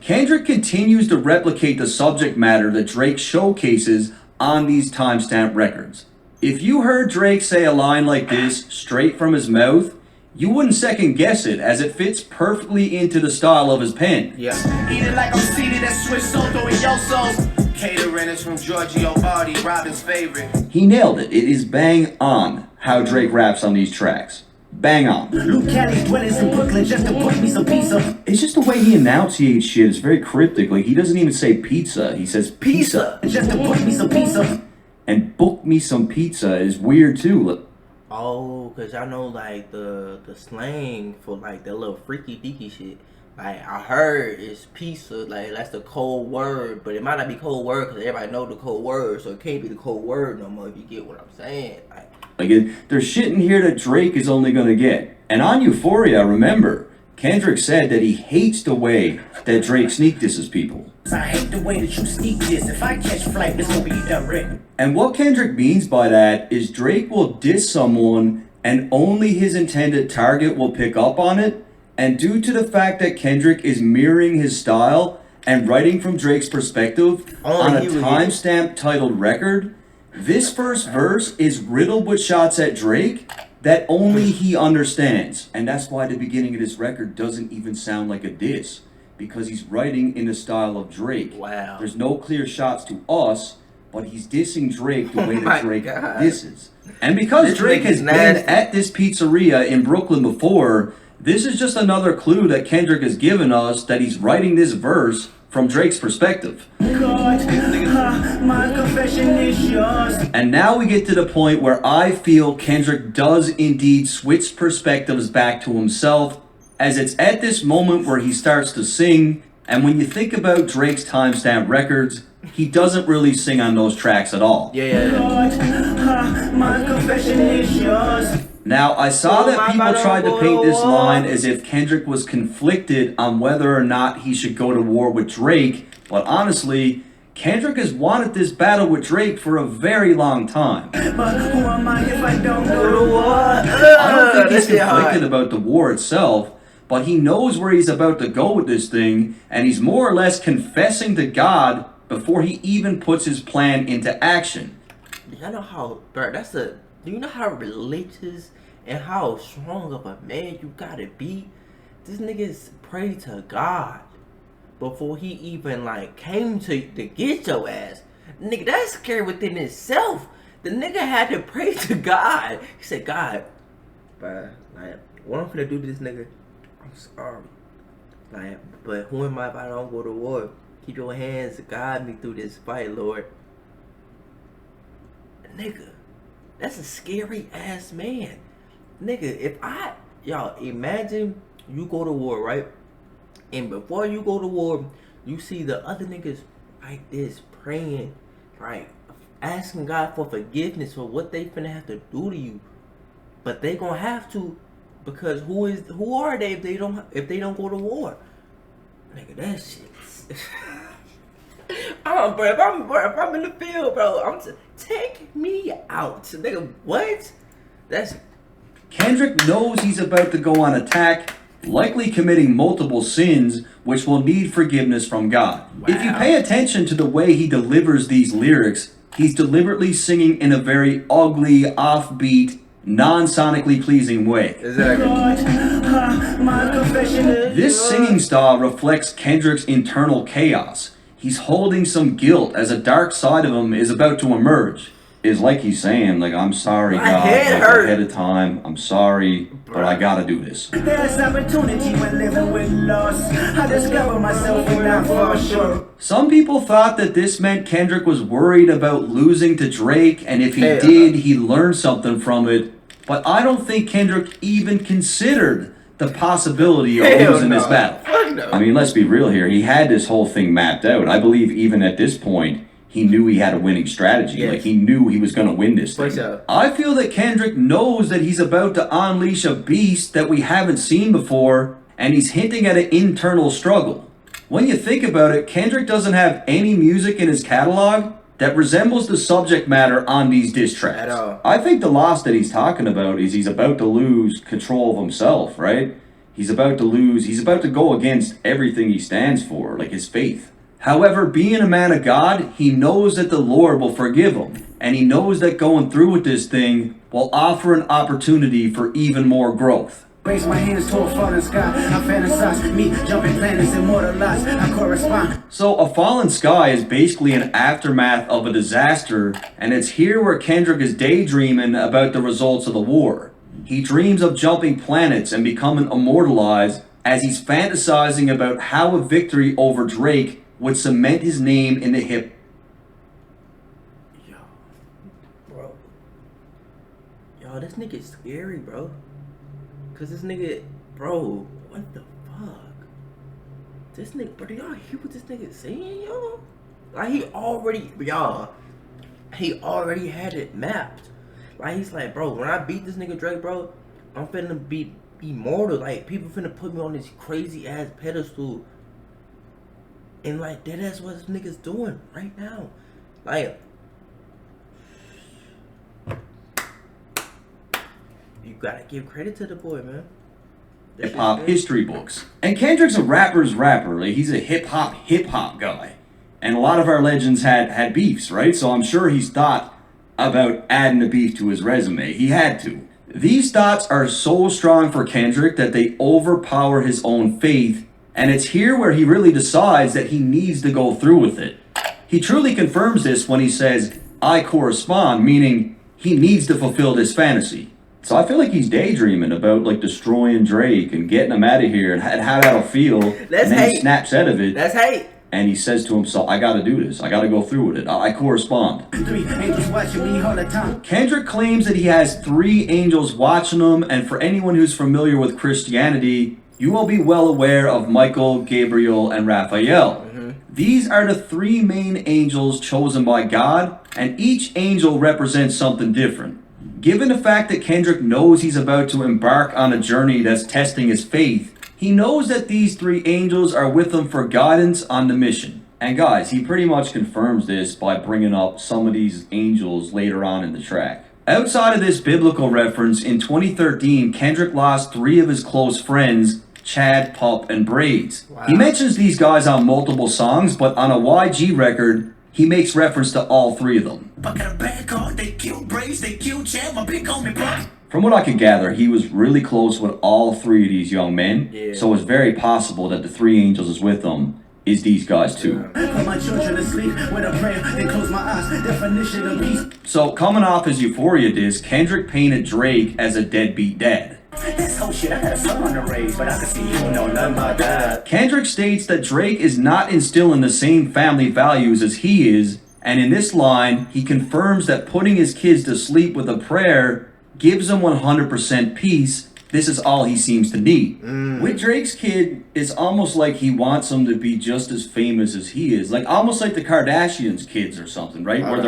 Kendrick continues to replicate the subject matter that Drake showcases on these timestamp records. If you heard Drake say a line like this straight from his mouth, you wouldn't second guess it, as it fits perfectly into the style of his pen. Eat it like I'm seated at Swiss Soto and Yoso's. Catering is from Giorgio Ardi, Robin's favorite. He nailed it. It is bang on how Drake raps on these tracks. Bang on. Luke Cali dwellings in Brooklyn just to book me some pizza. It's just the way he enunciates shit. It's very cryptic. Like, he doesn't even say pizza. He says pizza. Just to book me some pizza. And book me some pizza is weird too. Oh, cause I know like the slang for like that little freaky deaky shit. Like I heard it's pizza, like that's the code word, but it might not be code word because everybody know the code word, so it can't be the code word no more. If you get what I'm saying, there's shit in here that Drake is only gonna get. And on Euphoria, remember, Kendrick said that he hates the way that Drake sneak disses people. I hate the way that you sneak this. If I catch flight, it's gonna be direct. And what Kendrick means by that is Drake will diss someone and only his intended target will pick up on it. And due to the fact that Kendrick is mirroring his style and writing from Drake's perspective on a timestamp titled record, this first verse is riddled with shots at Drake that only he understands. And that's why the beginning of this record doesn't even sound like a diss, because he's writing in the style of Drake. Wow. There's no clear shots to us, but he's dissing Drake the way that Drake disses. And because This Drake has nigga's been nasty. at this pizzeria in Brooklyn before, this is just another clue that Kendrick has given us that he's writing this verse from Drake's perspective. My confession is yours. And now we get to the point where I feel Kendrick does indeed switch perspectives back to himself, as it's at this moment where he starts to sing. And when you think about Drake's timestamp records, he doesn't really sing on those tracks at all. My confession is yours. Now, I saw that people tried to paint this line as if Kendrick was conflicted on whether or not he should go to war with Drake, but honestly, Kendrick has wanted this battle with Drake for a very long time. But who am I if I don't go to war? I don't think he's conflicted about the war itself, but he knows where he's about to go with this thing, and he's more or less confessing to God before he even puts his plan into action. Y'all know how, bro, do you know how religious and how strong of a man you gotta be? This nigga's prayed to God before he even like came to get your ass. Nigga, that's scary within itself. The nigga had to pray to God. He said, God, bro, like, what I'm finna do to this nigga, I'm sorry. Like, but who am I if I don't go to war? Keep your hands to guide me through this fight, Lord. Nigga, that's a scary ass man. Nigga, y'all imagine you go to war, right? And before you go to war, you see the other niggas like this praying, like asking God for forgiveness for what they finna have to do to you. But they gonna have to, because who are they if they don't go to war? Nigga, that shit. Bro, if I'm in the field, bro, take me out, nigga. What? That's Kendrick knows he's about to go on attack, likely committing multiple sins, which will need forgiveness from God. Wow. If you pay attention to the way he delivers these lyrics, he's deliberately singing in a very ugly, offbeat, non-sonically pleasing way. Exactly. This singing style reflects Kendrick's internal chaos. He's holding some guilt as a dark side of him is about to emerge. It's like he's saying, like, I'm sorry, God, like, ahead of time. I'm sorry, but I gotta do this. There's opportunity when living with loss. I discover myself when I fall short. Some people thought that this meant Kendrick was worried about losing to Drake, and if he did, he'd learn something from it. But I don't think Kendrick even considered the possibility of losing this battle. I mean, let's be real here. He had this whole thing mapped out. I believe even at this point, he knew he had a winning strategy. Yes. Like, he knew he was going to win this thing. I feel that Kendrick knows that he's about to unleash a beast that we haven't seen before, and he's hinting at an internal struggle. When you think about it, Kendrick doesn't have any music in his catalog that resembles the subject matter on these diss tracks. At all. I think the loss that he's talking about is he's about to lose control of himself, right? He's about to go against everything he stands for, like his faith. However, being a man of God, he knows that the Lord will forgive him. And he knows that going through with this thing will offer an opportunity for even more growth. Raise my hands to a fallen sky. I fantasize, me jumping planets immortalized. I correspond. So a fallen sky is basically an aftermath of a disaster, and it's here where Kendrick is daydreaming about the results of the war. He dreams of jumping planets and becoming immortalized as he's fantasizing about how a victory over Drake would cement his name in the hip. Yo, this nigga is scary, bro. Cause this nigga, bro, what the fuck? This nigga, bro, do y'all hear what this nigga is saying, y'all? Like, he already had it mapped. Like, he's like, bro, when I beat this nigga Drake, bro, I'm finna be immortal. Like, people finna put me on this crazy ass pedestal. And like, that's what this nigga's doing right now. Like, you gotta give credit to the boy, man. Hip-hop history books. And Kendrick's a rapper's rapper. Like, he's a hip-hop guy. And a lot of our legends had beefs, right? So I'm sure he's thought about adding a beef to his resume. He had to. These thoughts are so strong for Kendrick that they overpower his own faith, and it's here where he really decides that he needs to go through with it. He truly confirms this when he says, I correspond, meaning he needs to fulfill this fantasy. So I feel like he's daydreaming about like destroying Drake and getting him out of here and how that'll feel. That's and then hate. He snaps out of it. That's hate. And he says to himself, I gotta do this. I gotta go through with it. I correspond. 3 angels watching me all the time. Kendrick claims that he has 3 angels watching him, and for anyone who's familiar with Christianity, you will be well aware of Michael, Gabriel, and Raphael. These are the 3 main angels chosen by God, and each angel represents something different. Given the fact that Kendrick knows he's about to embark on a journey that's testing his faith, he knows that these 3 angels are with him for guidance on the mission. And guys, he pretty much confirms this by bringing up some of these angels later on in the track. Outside of this biblical reference, in 2013, Kendrick lost 3 of his close friends, Chad, Pup, and Braids. Wow. He mentions these guys on multiple songs, but on a YG record, he makes reference to all 3 of them. From what I could gather, he was really close with all 3 of these young men, so it's very possible that the 3 angels is with them is these guys too. So coming off his Euphoria disc, Kendrick painted Drake as a deadbeat dad. This whole shit, I got a son on the raise, but I can see you don't know nothing about that. Kendrick states that Drake is not instilling the same family values as he is, and in this line, he confirms that putting his kids to sleep with a prayer gives him 100% peace. This is all he seems to need. With Drake's kid, it's almost like he wants them to be just as famous as he is. Like almost like the Kardashians' kids or something, right? Where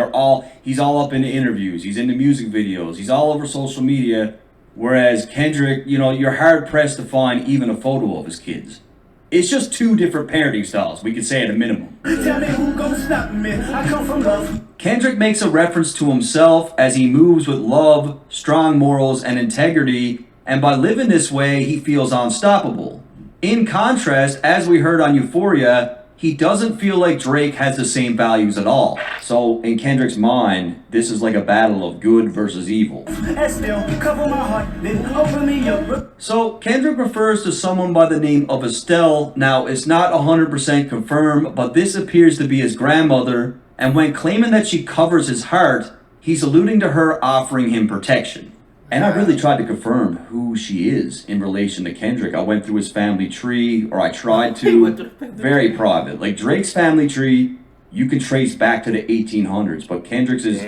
he's all up in the interviews, he's in the music videos, he's all over social media. Whereas Kendrick, you know, you're hard pressed to find even a photo of his kids. It's just 2 different parenting styles, we could say at a minimum. Tell me who gonna stop me, I come from love. Kendrick makes a reference to himself as he moves with love, strong morals, and integrity, and by living this way, he feels unstoppable. In contrast, as we heard on Euphoria, he doesn't feel like Drake has the same values at all. So, in Kendrick's mind, this is like a battle of good versus evil. So, Kendrick refers to someone by the name of Estelle. Now, it's not 100% confirmed, but this appears to be his grandmother, and when claiming that she covers his heart, he's alluding to her offering him protection. And I really tried to confirm who she is in relation to Kendrick. I went through his family tree, or I tried to. Very private. Like Drake's family tree, you can trace back to the 1800s, but Kendrick's is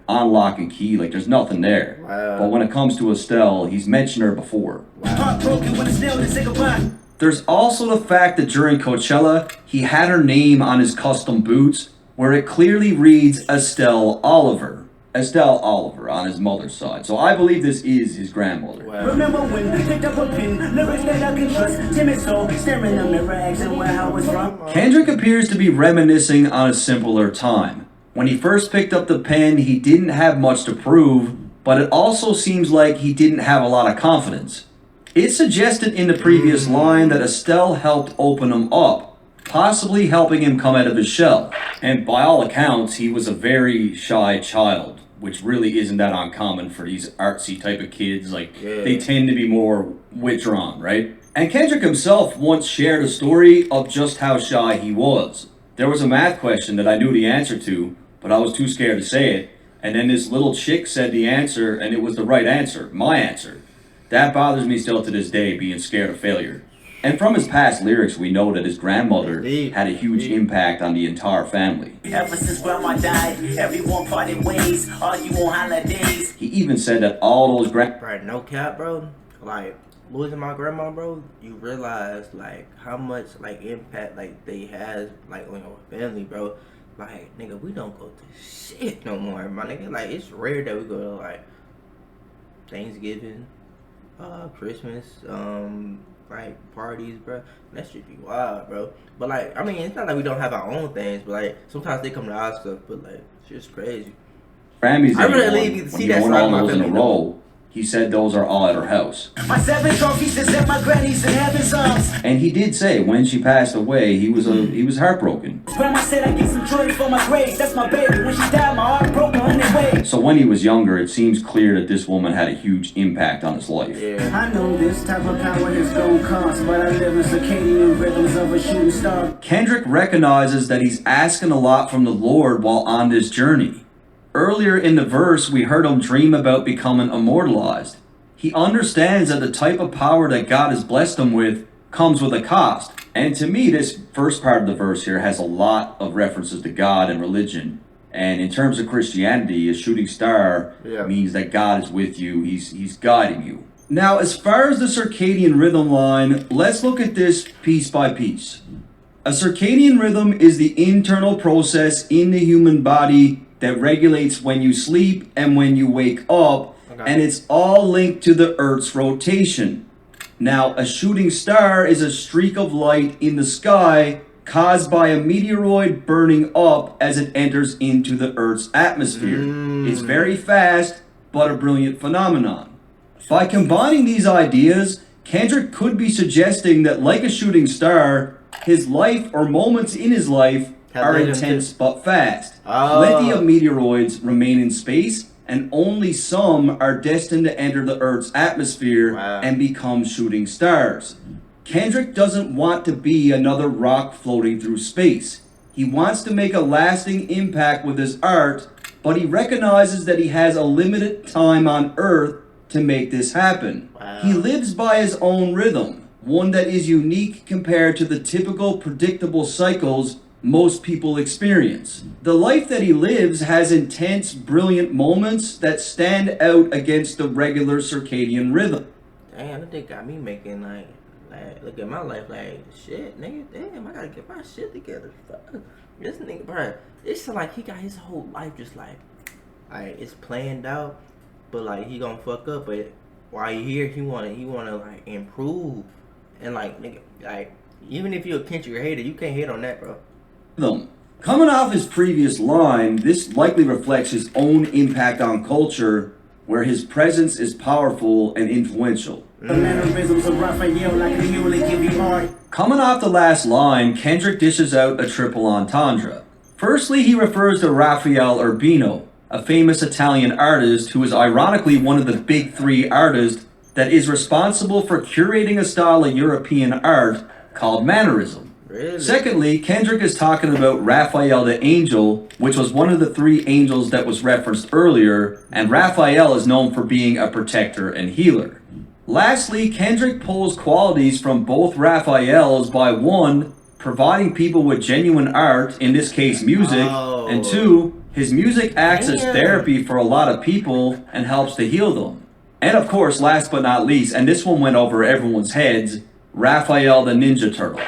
on lock and key. Like there's nothing there. Wow. But when it comes to Estelle, he's mentioned her before. Wow. There's also the fact that during Coachella, he had her name on his custom boots, where it clearly reads Estelle Oliver. Estelle Oliver on his mother's side. So I believe this is his grandmother. Wow. Remember when I picked up a pin, lyrics that I can trust, timid soul, staring in the mirror, asking where I was from. Kendrick appears to be reminiscing on a simpler time. When he first picked up the pen, he didn't have much to prove, but it also seems like he didn't have a lot of confidence. It suggested in the previous line that Estelle helped open him up, possibly helping him come out of his shell. And by all accounts, he was a very shy child, which really isn't that uncommon for these artsy type of kids. Like, they tend to be more withdrawn, right? And Kendrick himself once shared a story of just how shy he was. There was a math question that I knew the answer to, but I was too scared to say it. And then this little chick said the answer, and it was the right answer, my answer. That bothers me still to this day, being scared of failure. And from his past lyrics, we know that his grandmother had a huge impact on the entire family. Ever since grandma died, everyone parted ways, argue on holidays. He even said that all those Bro, no cap, bro. Like, losing my grandma, bro, you realize, like, how much, like, impact, like, they has, like, on your family, bro. Like, nigga, we don't go to shit no more, my nigga. Like, it's rare that we go to, like, Thanksgiving, Christmas, like, parties, bro. That should be wild, bro. But, like, I mean, it's not like we don't have our own things, but, like, sometimes they come to our stuff, but, like, it's just crazy. Grammys I really when need to see you that won side all of my those in a family, row, he said those are all at her house. My 7 trophies is at my granny's in heaven's arms. And he did say when she passed away, he was heartbroken. Grandma said I get some joy for my grave. That's my baby. When she died, my heart broke 100 ways. So when he was younger, it seems clear that this woman had a huge impact on his life. I know this type of power is gonna cost, but I live in circadian rhythms of a shooting star. Kendrick recognizes that he's asking a lot from the Lord while on this journey. Earlier in the verse, we heard him dream about becoming immortalized. He understands that the type of power that God has blessed him with comes with a cost. And to me, this first part of the verse here has a lot of references to God and religion. And in terms of Christianity, a shooting star means that God is with you, he's guiding you. Now, as far as the circadian rhythm line, let's look at this piece by piece. A circadian rhythm is the internal process in the human body that regulates when you sleep and when you wake up, and it's all linked to the Earth's rotation. Now, a shooting star is a streak of light in the sky caused by a meteoroid burning up as it enters into the Earth's atmosphere. It's very fast, but a brilliant phenomenon. By combining these ideas, Kendrick could be suggesting that, like a shooting star, his life or moments in his life are intense but fast. Plenty of meteoroids remain in space, and only some are destined to enter the Earth's atmosphere and become shooting stars. Kendrick doesn't want to be another rock floating through space. He wants to make a lasting impact with his art, but he recognizes that he has a limited time on Earth to make this happen. He lives by his own rhythm, one that is unique compared to the typical predictable cycles most people experience. The life that he lives has intense, brilliant moments that stand out against the regular circadian rhythm. Damn, that thing got me making like look at my life like shit, nigga. Damn, I gotta get my shit together. Fuck. This nigga, bro, it's like he got his whole life just like it's planned out, but like he gonna fuck up. But while he here, he wanna like improve, and like nigga, like even if you're a Kendrick hater, you can't hate on that, bro. Coming off his previous line, this likely reflects his own impact on culture, where his presence is powerful and influential. Coming off the last line, Kendrick dishes out a triple entendre. Firstly, he refers to Raphael Urbino, a famous Italian artist who is ironically one of the big three artists that is responsible for curating a style of European art called Mannerism. Really? Secondly, Kendrick is talking about Raphael the Angel, which was one of the three angels that was referenced earlier, and Raphael is known for being a protector and healer. Lastly, Kendrick pulls qualities from both Raphaels by 1, providing people with genuine art, in this case music, and 2, his music acts as therapy for a lot of people and helps to heal them. And of course, last but not least, and this one went over everyone's heads, Raphael the Ninja Turtle.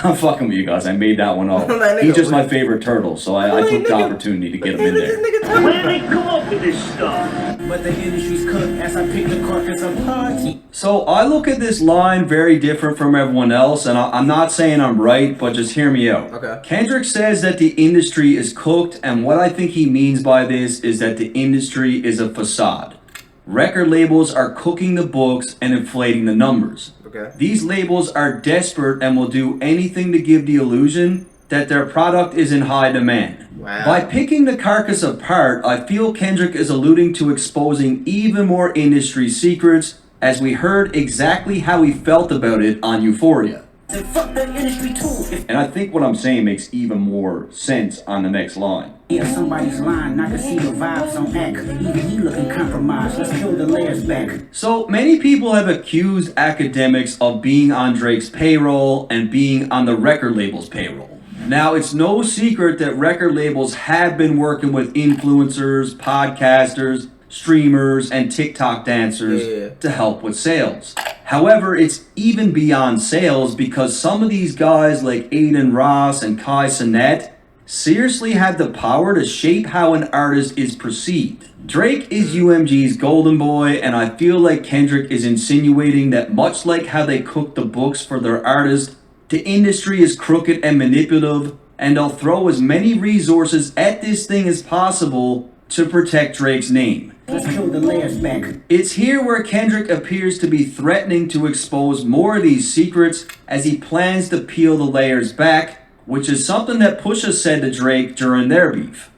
I'm fucking with you guys, I made that one up. He's just my favorite turtle, so I took the opportunity to get him in there. Where did they come up with this stuff? But the industry's cooked as I pick the carcass apart. So I look at this line very different from everyone else, and I'm not saying I'm right, but just hear me out. Okay. Kendrick says that the industry is cooked, and what I think he means by this is that the industry is a facade. Record labels are cooking the books and inflating the numbers. Okay. These labels are desperate and will do anything to give the illusion that their product is in high demand. Wow. By picking the carcass apart, I feel Kendrick is alluding to exposing even more industry secrets, as we heard exactly how he felt about it on Euphoria. Fuck the industry too. And I think what I'm saying makes even more sense on the next line. If somebody's lying, I can see the vibes on act. Even he looking compromised. Let's peel the layers back. So many people have accused academics of being on Drake's payroll and being on the record label's payroll. Now, it's no secret that record labels have been working with influencers, podcasters, streamers, and TikTok dancers to help with sales. However, it's even beyond sales because some of these guys like Aiden Ross and Kai Cenat seriously have the power to shape how an artist is perceived. Drake is UMG's golden boy, and I feel like Kendrick is insinuating that much like how they cook the books for their artist, the industry is crooked and manipulative, and they'll throw as many resources at this thing as possible to protect Drake's name. Let's peel the layers back. It's here where Kendrick appears to be threatening to expose more of these secrets as he plans to peel the layers back, which is something that Pusha said to Drake during their beef.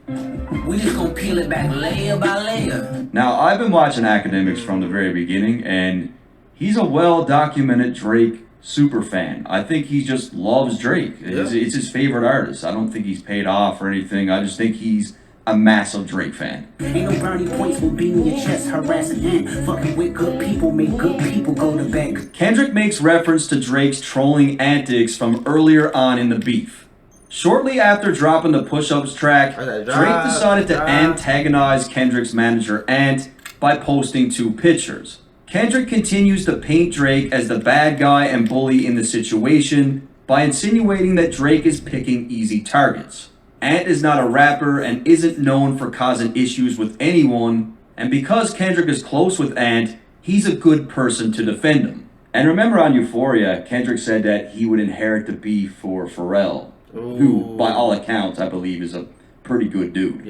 We just gonna peel it back layer by layer. Now, I've been watching academics from the very beginning, and he's a well-documented Drake superfan. I think he just loves Drake. It's his favorite artist. I don't think he's paid off or anything. I just think he's a massive Drake fan. Ain't no brownie points for beating your chest, harassing and fucking with good people, make good people go to bed. Kendrick makes reference to Drake's trolling antics from earlier on in the beef. Shortly after dropping the Push-Ups track, Drake decided to antagonize Kendrick's manager Ant by posting 2 pictures. Kendrick continues to paint Drake as the bad guy and bully in the situation by insinuating that Drake is picking easy targets. Ant is not a rapper and isn't known for causing issues with anyone, and because Kendrick is close with Ant, he's a good person to defend him. And remember on Euphoria, Kendrick said that he would inherit the beef for Pharrell, who, by all accounts, I believe is a pretty good dude.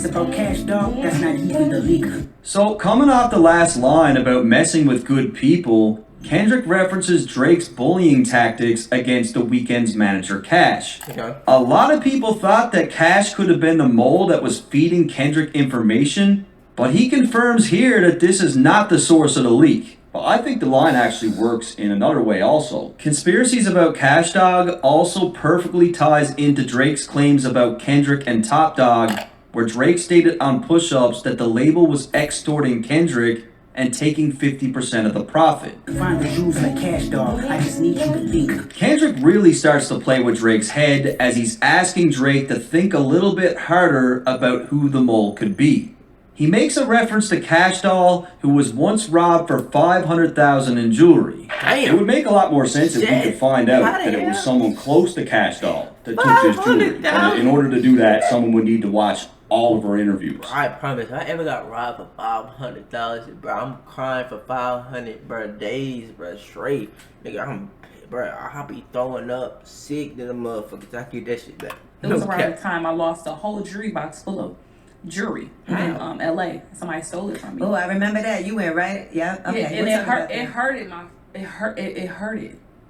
About cash, dog, that's not even the leak. So, coming off the last line about messing with good people, Kendrick references Drake's bullying tactics against The Weeknd's manager Cash. A lot of people thought that Cash could have been the mole that was feeding Kendrick information, but he confirms here that this is not the source of the leak. But I think the line actually works in another way also. Conspiracies about Cash Dog also perfectly ties into Drake's claims about Kendrick and Top Dog, where Drake stated on Push-Ups that the label was extorting Kendrick and taking 50% of the profit. Find the jewels like Cash Dog, I just need you to think. Kendrick really starts to play with Drake's head as he's asking Drake to think a little bit harder about who the mole could be. He makes a reference to Cash Doll, who was once robbed for $500,000 in jewelry. It would make a lot more sense if we could find out that it was someone close to Cash Doll that took his jewelry. And in order to do that, someone would need to watch all of her interviews. I promise, if I ever got robbed for $500, bro, I'm crying for $500, bro, days, bro, straight. Nigga, I'll be throwing up sick to the motherfuckers. I get that shit back. It was around the time I lost a whole jewelry box full of jewelry in LA. Somebody stole it from me. Oh, I remember that. You went, right? Yeah. Okay. Yeah, and it hurted.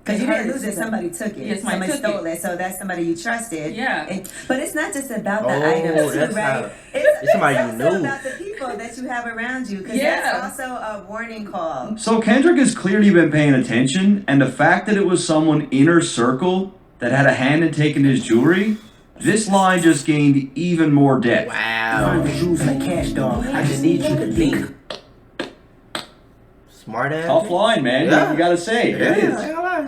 Because you didn't lose it, somebody took it. Yes, somebody stole it, so that's somebody you trusted. Yeah. But it's not just about the items, too, right? It's somebody you also know. about the people that you have around you, because that's also a warning call. So Kendrick has clearly been paying attention, and the fact that it was someone inner circle that had a hand in taking his jewelry, this line just gained even more depth. Wow. Find the jewels like Cash Dog, I just need you to think. Smart ass. Tough line, man. Yeah. You gotta say. Yeah. It is.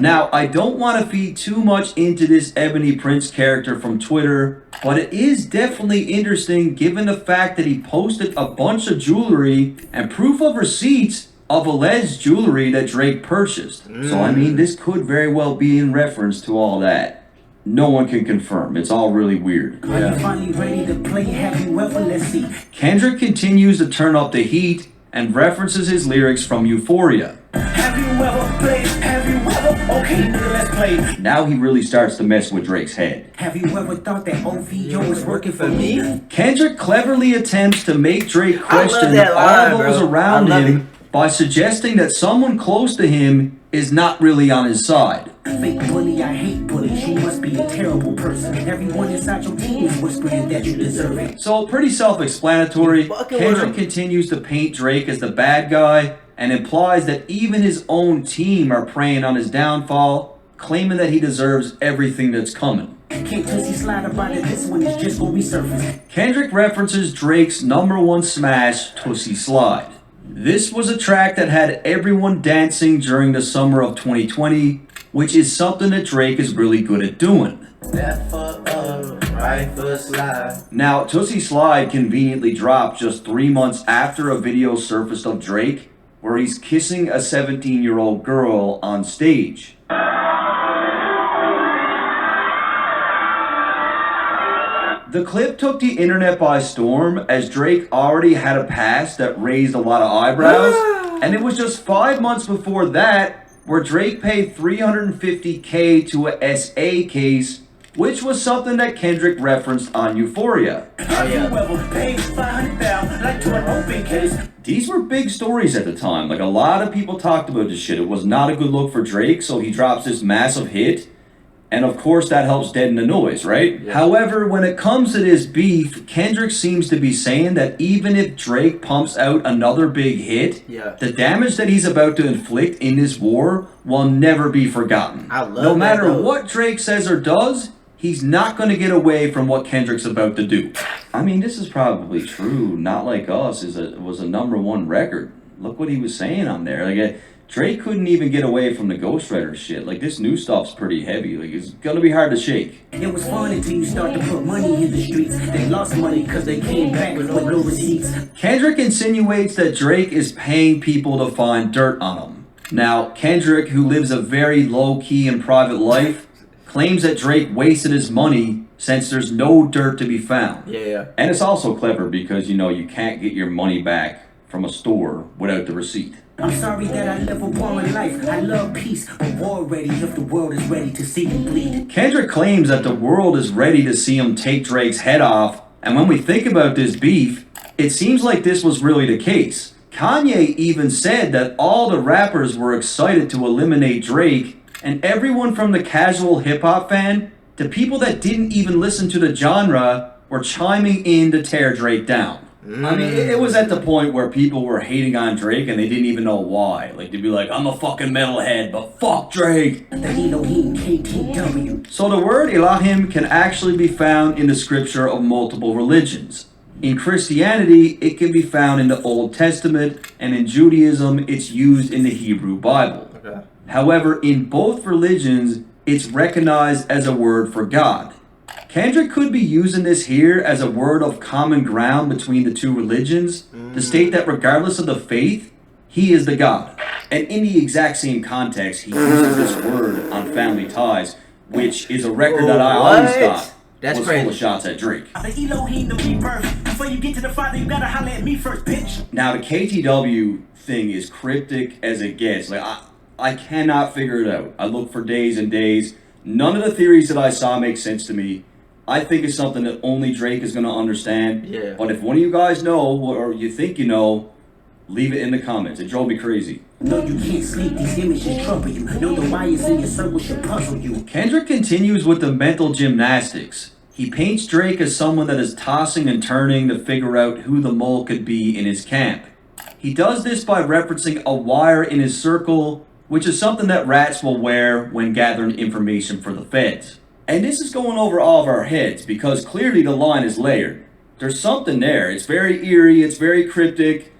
Now, I don't want to feed too much into this Ebony Prince character from Twitter, but it is definitely interesting given the fact that he posted a bunch of jewelry and proof of receipts of alleged jewelry that Drake purchased. So, I mean, this could very well be in reference to all that. No one can confirm. It's all really weird. Are you finally ready to play? Have you ever? Let's see. Kendrick continues to turn up the heat and references his lyrics from Euphoria. Have you ever played? Have you ever? Okay, let's play. Now he really starts to mess with Drake's head. Have you ever thought that OVO was working for me? Kendrick cleverly attempts to make Drake question that line, all those around him by suggesting that someone close to him is not really on his side. Fake bully, I hate bullies. You must be a terrible person. Everyone inside your team is whispering that you deserve it. So pretty self-explanatory. Kendrick continues to paint Drake as the bad guy and implies that even his own team are preying on his downfall, claiming that he deserves everything that's coming. Can't pussy slide about it, this one is just gonna resurface. Kendrick references Drake's #1 smash, Tootsie Slide. This was a track that had everyone dancing during the summer of 2020, which is something that Drake is really good at doing. Left foot up, right foot slide. Now, Tootsie Slide conveniently dropped just 3 months after a video surfaced of Drake, where he's kissing a 17-year-old girl on stage. The clip took the internet by storm, as Drake already had a past that raised a lot of eyebrows, and it was just 5 months before that where Drake paid $350K to a SA case, which was something that Kendrick referenced on Euphoria. These were big stories at the time. Like, a lot of people talked about this shit. It was not a good look for Drake, so he drops this massive hit. And of course that helps deaden the noise, right? Yeah. However, when it comes to this beef, Kendrick seems to be saying that even if Drake pumps out another big hit, the damage that he's about to inflict in this war will never be forgotten. No matter what Drake says or does, he's not going to get away from what Kendrick's about to do. I mean, this is probably true. Not Like Us was a #1 record. Look what he was saying on there. Like, Drake couldn't even get away from the Ghostwriter shit. Like, this new stuff's pretty heavy. Like, it's gonna be hard to shake. It was fun until you start to put money in the streets. They lost money because they came back with no receipts. Kendrick insinuates that Drake is paying people to find dirt on him. Now, Kendrick, who lives a very low-key and private life, claims that Drake wasted his money since there's no dirt to be found. Yeah. And it's also clever because, you know, you can't get your money back from a store without the receipt. I'm sorry that I live a boring life. I love peace, but war ready if the world is ready to see him bleed. Kendrick claims that the world is ready to see him take Drake's head off, and when we think about this beef, it seems like this was really the case. Kanye even said that all the rappers were excited to eliminate Drake, and everyone from the casual hip-hop fan to people that didn't even listen to the genre were chiming in to tear Drake down. I mean, it was at the point where people were hating on Drake and they didn't even know why. Like, they'd be like, I'm a fucking metalhead, but fuck Drake. The Elohim KTW. So the word Elohim can actually be found in the scripture of multiple religions. In Christianity, it can be found in the Old Testament, and in Judaism, it's used in the Hebrew Bible. Okay. However, in both religions, it's recognized as a word for God. Kendrick could be using this here as a word of common ground between the two religions to state that regardless of the faith, he is the God. And in the exact same context, he uses this word on Family Ties, which is a record that I always thought was full of shots at Drake. Before you get to the Father, you gotta holler at me first, bitch. Now, the KTW thing is cryptic as it gets. Like, I cannot figure it out. I look for days and days. None of the theories that I saw make sense to me. I think it's something that only Drake is going to understand. Yeah. But if one of you guys know, or you think you know, leave it in the comments. It drove me crazy. No, you can't sleep. These images trouble you. No, the wires in your circle should puzzle you. Kendrick continues with the mental gymnastics. He paints Drake as someone that is tossing and turning to figure out who the mole could be in his camp. He does this by referencing a wire in his circle, which is something that rats will wear when gathering information for the feds. And this is going over all of our heads because clearly the line is layered. There's something there. It's very eerie. It's very cryptic.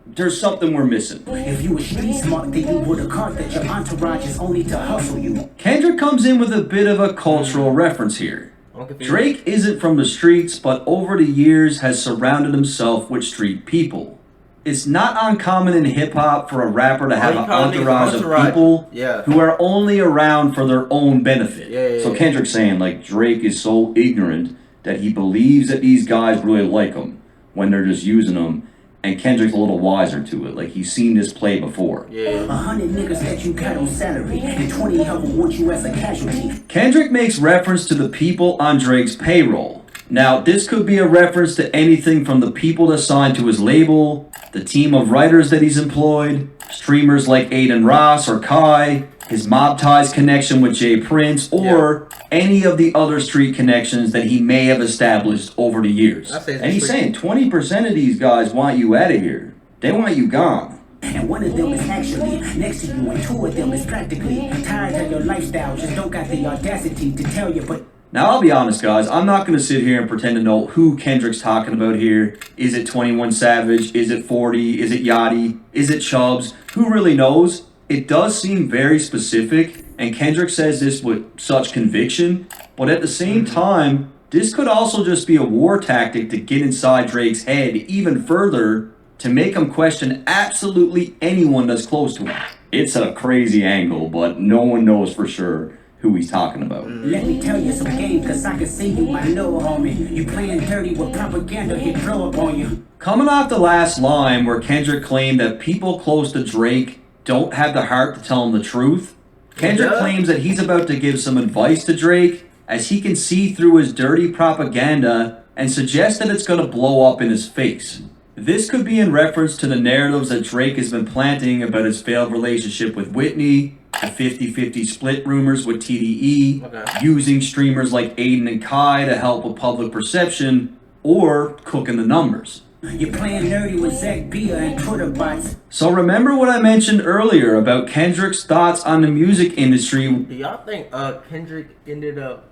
There's something we're missing. If you were street smart, then you would have caught that your entourage is only to hustle you. Kendrick comes in with a bit of a cultural reference here. Drake isn't from the streets, but over the years has surrounded himself with street people. It's not uncommon in hip-hop for a rapper to have an entourage of people who are only around for their own benefit. So Kendrick's saying, like, Drake is so ignorant that he believes that these guys really like him when they're just using him, and Kendrick's a little wiser to it. Like, he's seen this play before. 100 niggas that you got on salary, and 20 of them want you as a casualty. Kendrick makes reference to the people on Drake's payroll. Now, this could be a reference to anything from the people assigned to his label, the team of writers that he's employed, streamers like Aiden Ross or Kai, his Mob Ties connection with Jay Prince, or any of the other street connections that he may have established over the years. And he's saying 20% of these guys want you out of here. They want you gone. And one of them is actually next to you, and two of them is practically tired of your lifestyle. Just don't got the audacity to tell you, but. Now, I'll be honest, guys. I'm not going to sit here and pretend to know who Kendrick's talking about here. Is it 21 Savage? Is it 40? Is it Yachty? Is it Chubbs? Who really knows? It does seem very specific, and Kendrick says this with such conviction. But at the same time, this could also just be a war tactic to get inside Drake's head even further to make him question absolutely anyone that's close to him. It's a crazy angle, but no one knows for sure who he's talking about. Let me tell you some game, cause I can see you, my little homie. You playing dirty with propaganda, he'd blow up on you. Coming off the last line where Kendrick claimed that people close to Drake don't have the heart to tell him the truth, Kendrick claims that he's about to give some advice to Drake as he can see through his dirty propaganda and suggests that it's going to blow up in his face. This could be in reference to the narratives that Drake has been planting about his failed relationship with Whitney, the 50-50 split rumors with TDE, using streamers like Aiden and Kai to help with public perception, or cooking the numbers. You're playing nerdy with Zach Bia and Twitter bots. So remember what I mentioned earlier about Kendrick's thoughts on the music industry. Do y'all think Kendrick ended up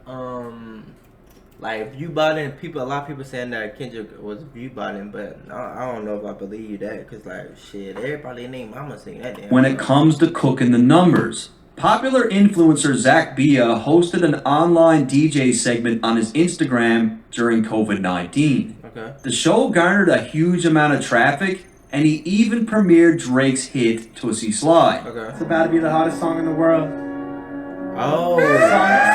like view botting? A lot of people saying that Kendrick was view botting, but I don't know if I believe that, cause like shit, everybody named mama sing that damn. When it comes to cooking the numbers, popular influencer Zach Bia hosted an online DJ segment on his Instagram during COVID-19. Okay. The show garnered a huge amount of traffic, and he even premiered Drake's hit Tootsie Slide. Okay. It's about to be the hottest song in the world. Oh.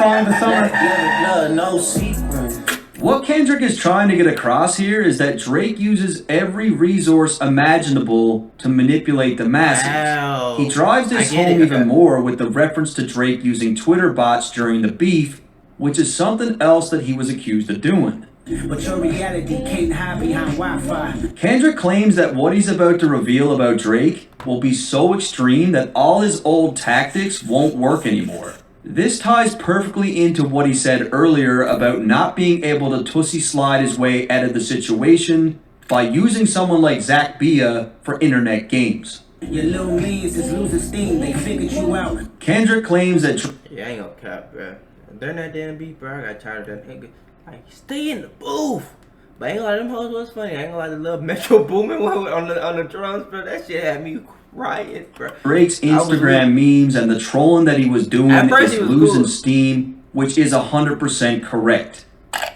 Song of the summer. No secret. What Kendrick is trying to get across here is that Drake uses every resource imaginable to manipulate the masses. Wow. He drives this home even more with the reference to Drake using Twitter bots during the beef, which is something else that he was accused of doing. But your reality can't hide behind Wi-Fi. Kendrick claims that what he's about to reveal about Drake will be so extreme that all his old tactics won't work anymore. This ties perfectly into what he said earlier about not being able to Tootsie Slide his way out of the situation by using someone like Zach Bia for internet games. Your little mans is losing steam, they figured you out. Kendrick claims that Yeah, I ain't gonna cap, bro. During that damn beat, bro, I got tired of that nigga. Like, stay in the booth. But I ain't gonna lie, them hoes was funny. I ain't gonna lie, the little Metro Boomin on the drums, bro. That shit had me crying, bro. Drake's Instagram memes and the trolling that he was doing is losing steam, which is 100% correct.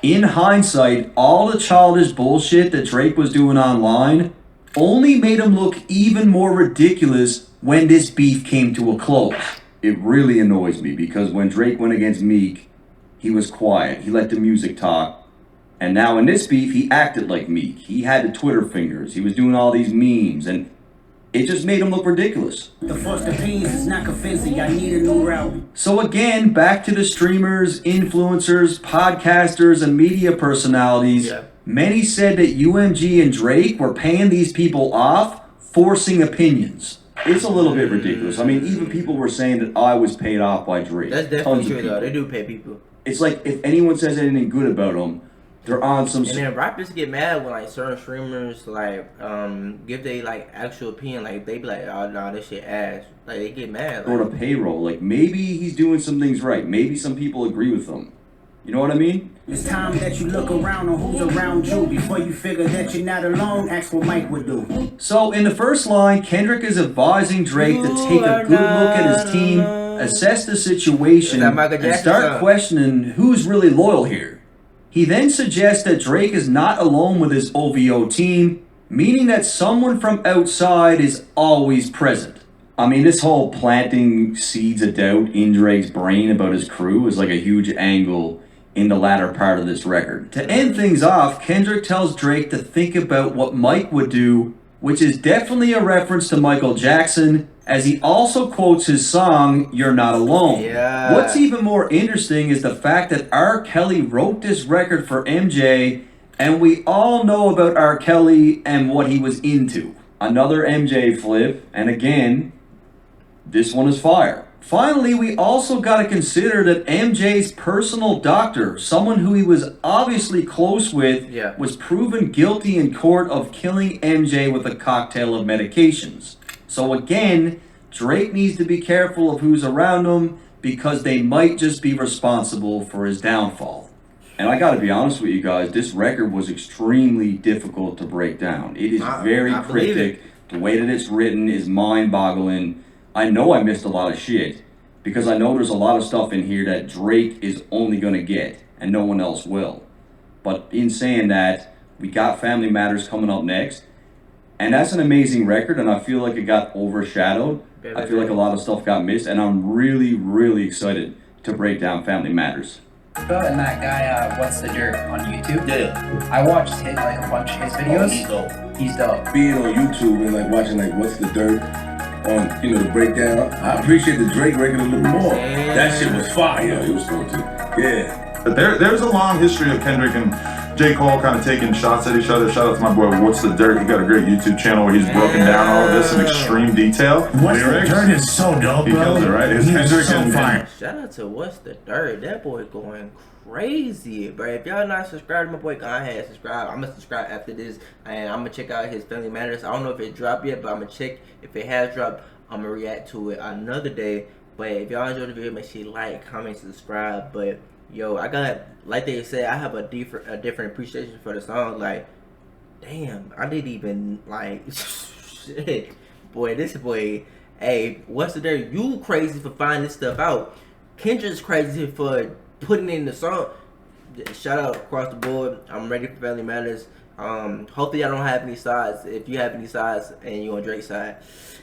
In hindsight, all the childish bullshit that Drake was doing online only made him look even more ridiculous when this beef came to a close. It really annoys me because when Drake went against Meek, he was quiet. He let the music talk. And now in this beef, he acted like Meek. He had the Twitter fingers. He was doing all these memes. And it just made him look ridiculous. The first opinions is not convincing. I need a new route. So again, back to the streamers, influencers, podcasters, and media personalities. Yeah. Many said that UMG and Drake were paying these people off, forcing opinions. It's a little bit ridiculous. I mean, even people were saying that I was paid off by Drake. That's definitely true, though. They do pay people. It's like if anyone says anything good about them, they're on some. And then rappers get mad when like certain streamers like give they like actual opinion. Like they be like, oh no, this shit ass. Like they get mad. Sort of payroll. Like maybe he's doing some things right. Maybe some people agree with him. You know what I mean? It's time that you look around on who's around you before you figure that you're not alone. Ask what Mike would do. So in the first line, Kendrick is advising Drake to take a good look at his team, assess the situation, and start questioning who's really loyal here. He then suggests that Drake is not alone with his OVO team, meaning that someone from outside is always present. I mean, this whole planting seeds of doubt in Drake's brain about his crew is like a huge angle in the latter part of this record. To end things off, Kendrick tells Drake to think about what Mike would do, which is definitely a reference to Michael Jackson, as he also quotes his song, You're Not Alone. Yeah. What's even more interesting is the fact that R. Kelly wrote this record for MJ, and we all know about R. Kelly and what he was into. Another MJ flip, and again, this one is fire. Finally, we also got to consider that MJ's personal doctor, someone who he was obviously close with, was proven guilty in court of killing MJ with a cocktail of medications. So again, Drake needs to be careful of who's around him because they might just be responsible for his downfall. And I gotta be honest with you guys, this record was extremely difficult to break down. It is very cryptic. The way that it's written is mind-boggling. I know I missed a lot of shit because I know there's a lot of stuff in here that Drake is only gonna get and no one else will. But in saying that, we got Family Matters coming up next. And that's an amazing record, and I feel like it got overshadowed. I feel like a lot of stuff got missed, and I'm really, really excited to break down Family Matters. And that guy, What's the Dirt on YouTube? Yeah. I watched a bunch of his videos. Oh, he's dope. He's dope. Being on YouTube and like watching like What's the Dirt on, you know, the breakdown. I appreciate the Drake record a little more. That shit was fire. Yeah, it was cool too. Yeah. But there's a long history of Kendrick and J. Cole kind of taking shots at each other. Shout out to my boy What's the Dirt. He got a great YouTube channel where he's broken down all of this in extreme detail. What's the Dirt is so dope, He bro. kills it, right? It's Kendrick and fire. Shout out to What's the Dirt. That boy going crazy, bro. If y'all not subscribed to my boy, go ahead and subscribe. I'm gonna subscribe after this, and I'm gonna check out his Family Matters. I don't know if it dropped yet, but I'm gonna check. If it has dropped, I'm gonna react to it another day. But if y'all enjoyed the video, make sure you like, comment, subscribe. But yo, I got, like they said, I have a different appreciation for the song. Like, damn, I didn't even like shit. Boy, this boy, hey, What's the Dirt? You crazy for finding this stuff out. Kendrick's crazy for putting in the song. Shout out across the board. I'm ready for Family Matters. Hopefully I don't have any sides. If you have any sides and you're on Drake's side,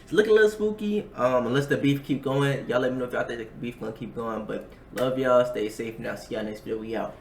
it's looking a little spooky. Unless the beef keep going, y'all let me know if y'all think the beef gonna keep going. But love y'all. Stay safe now. See y'all next video. We out.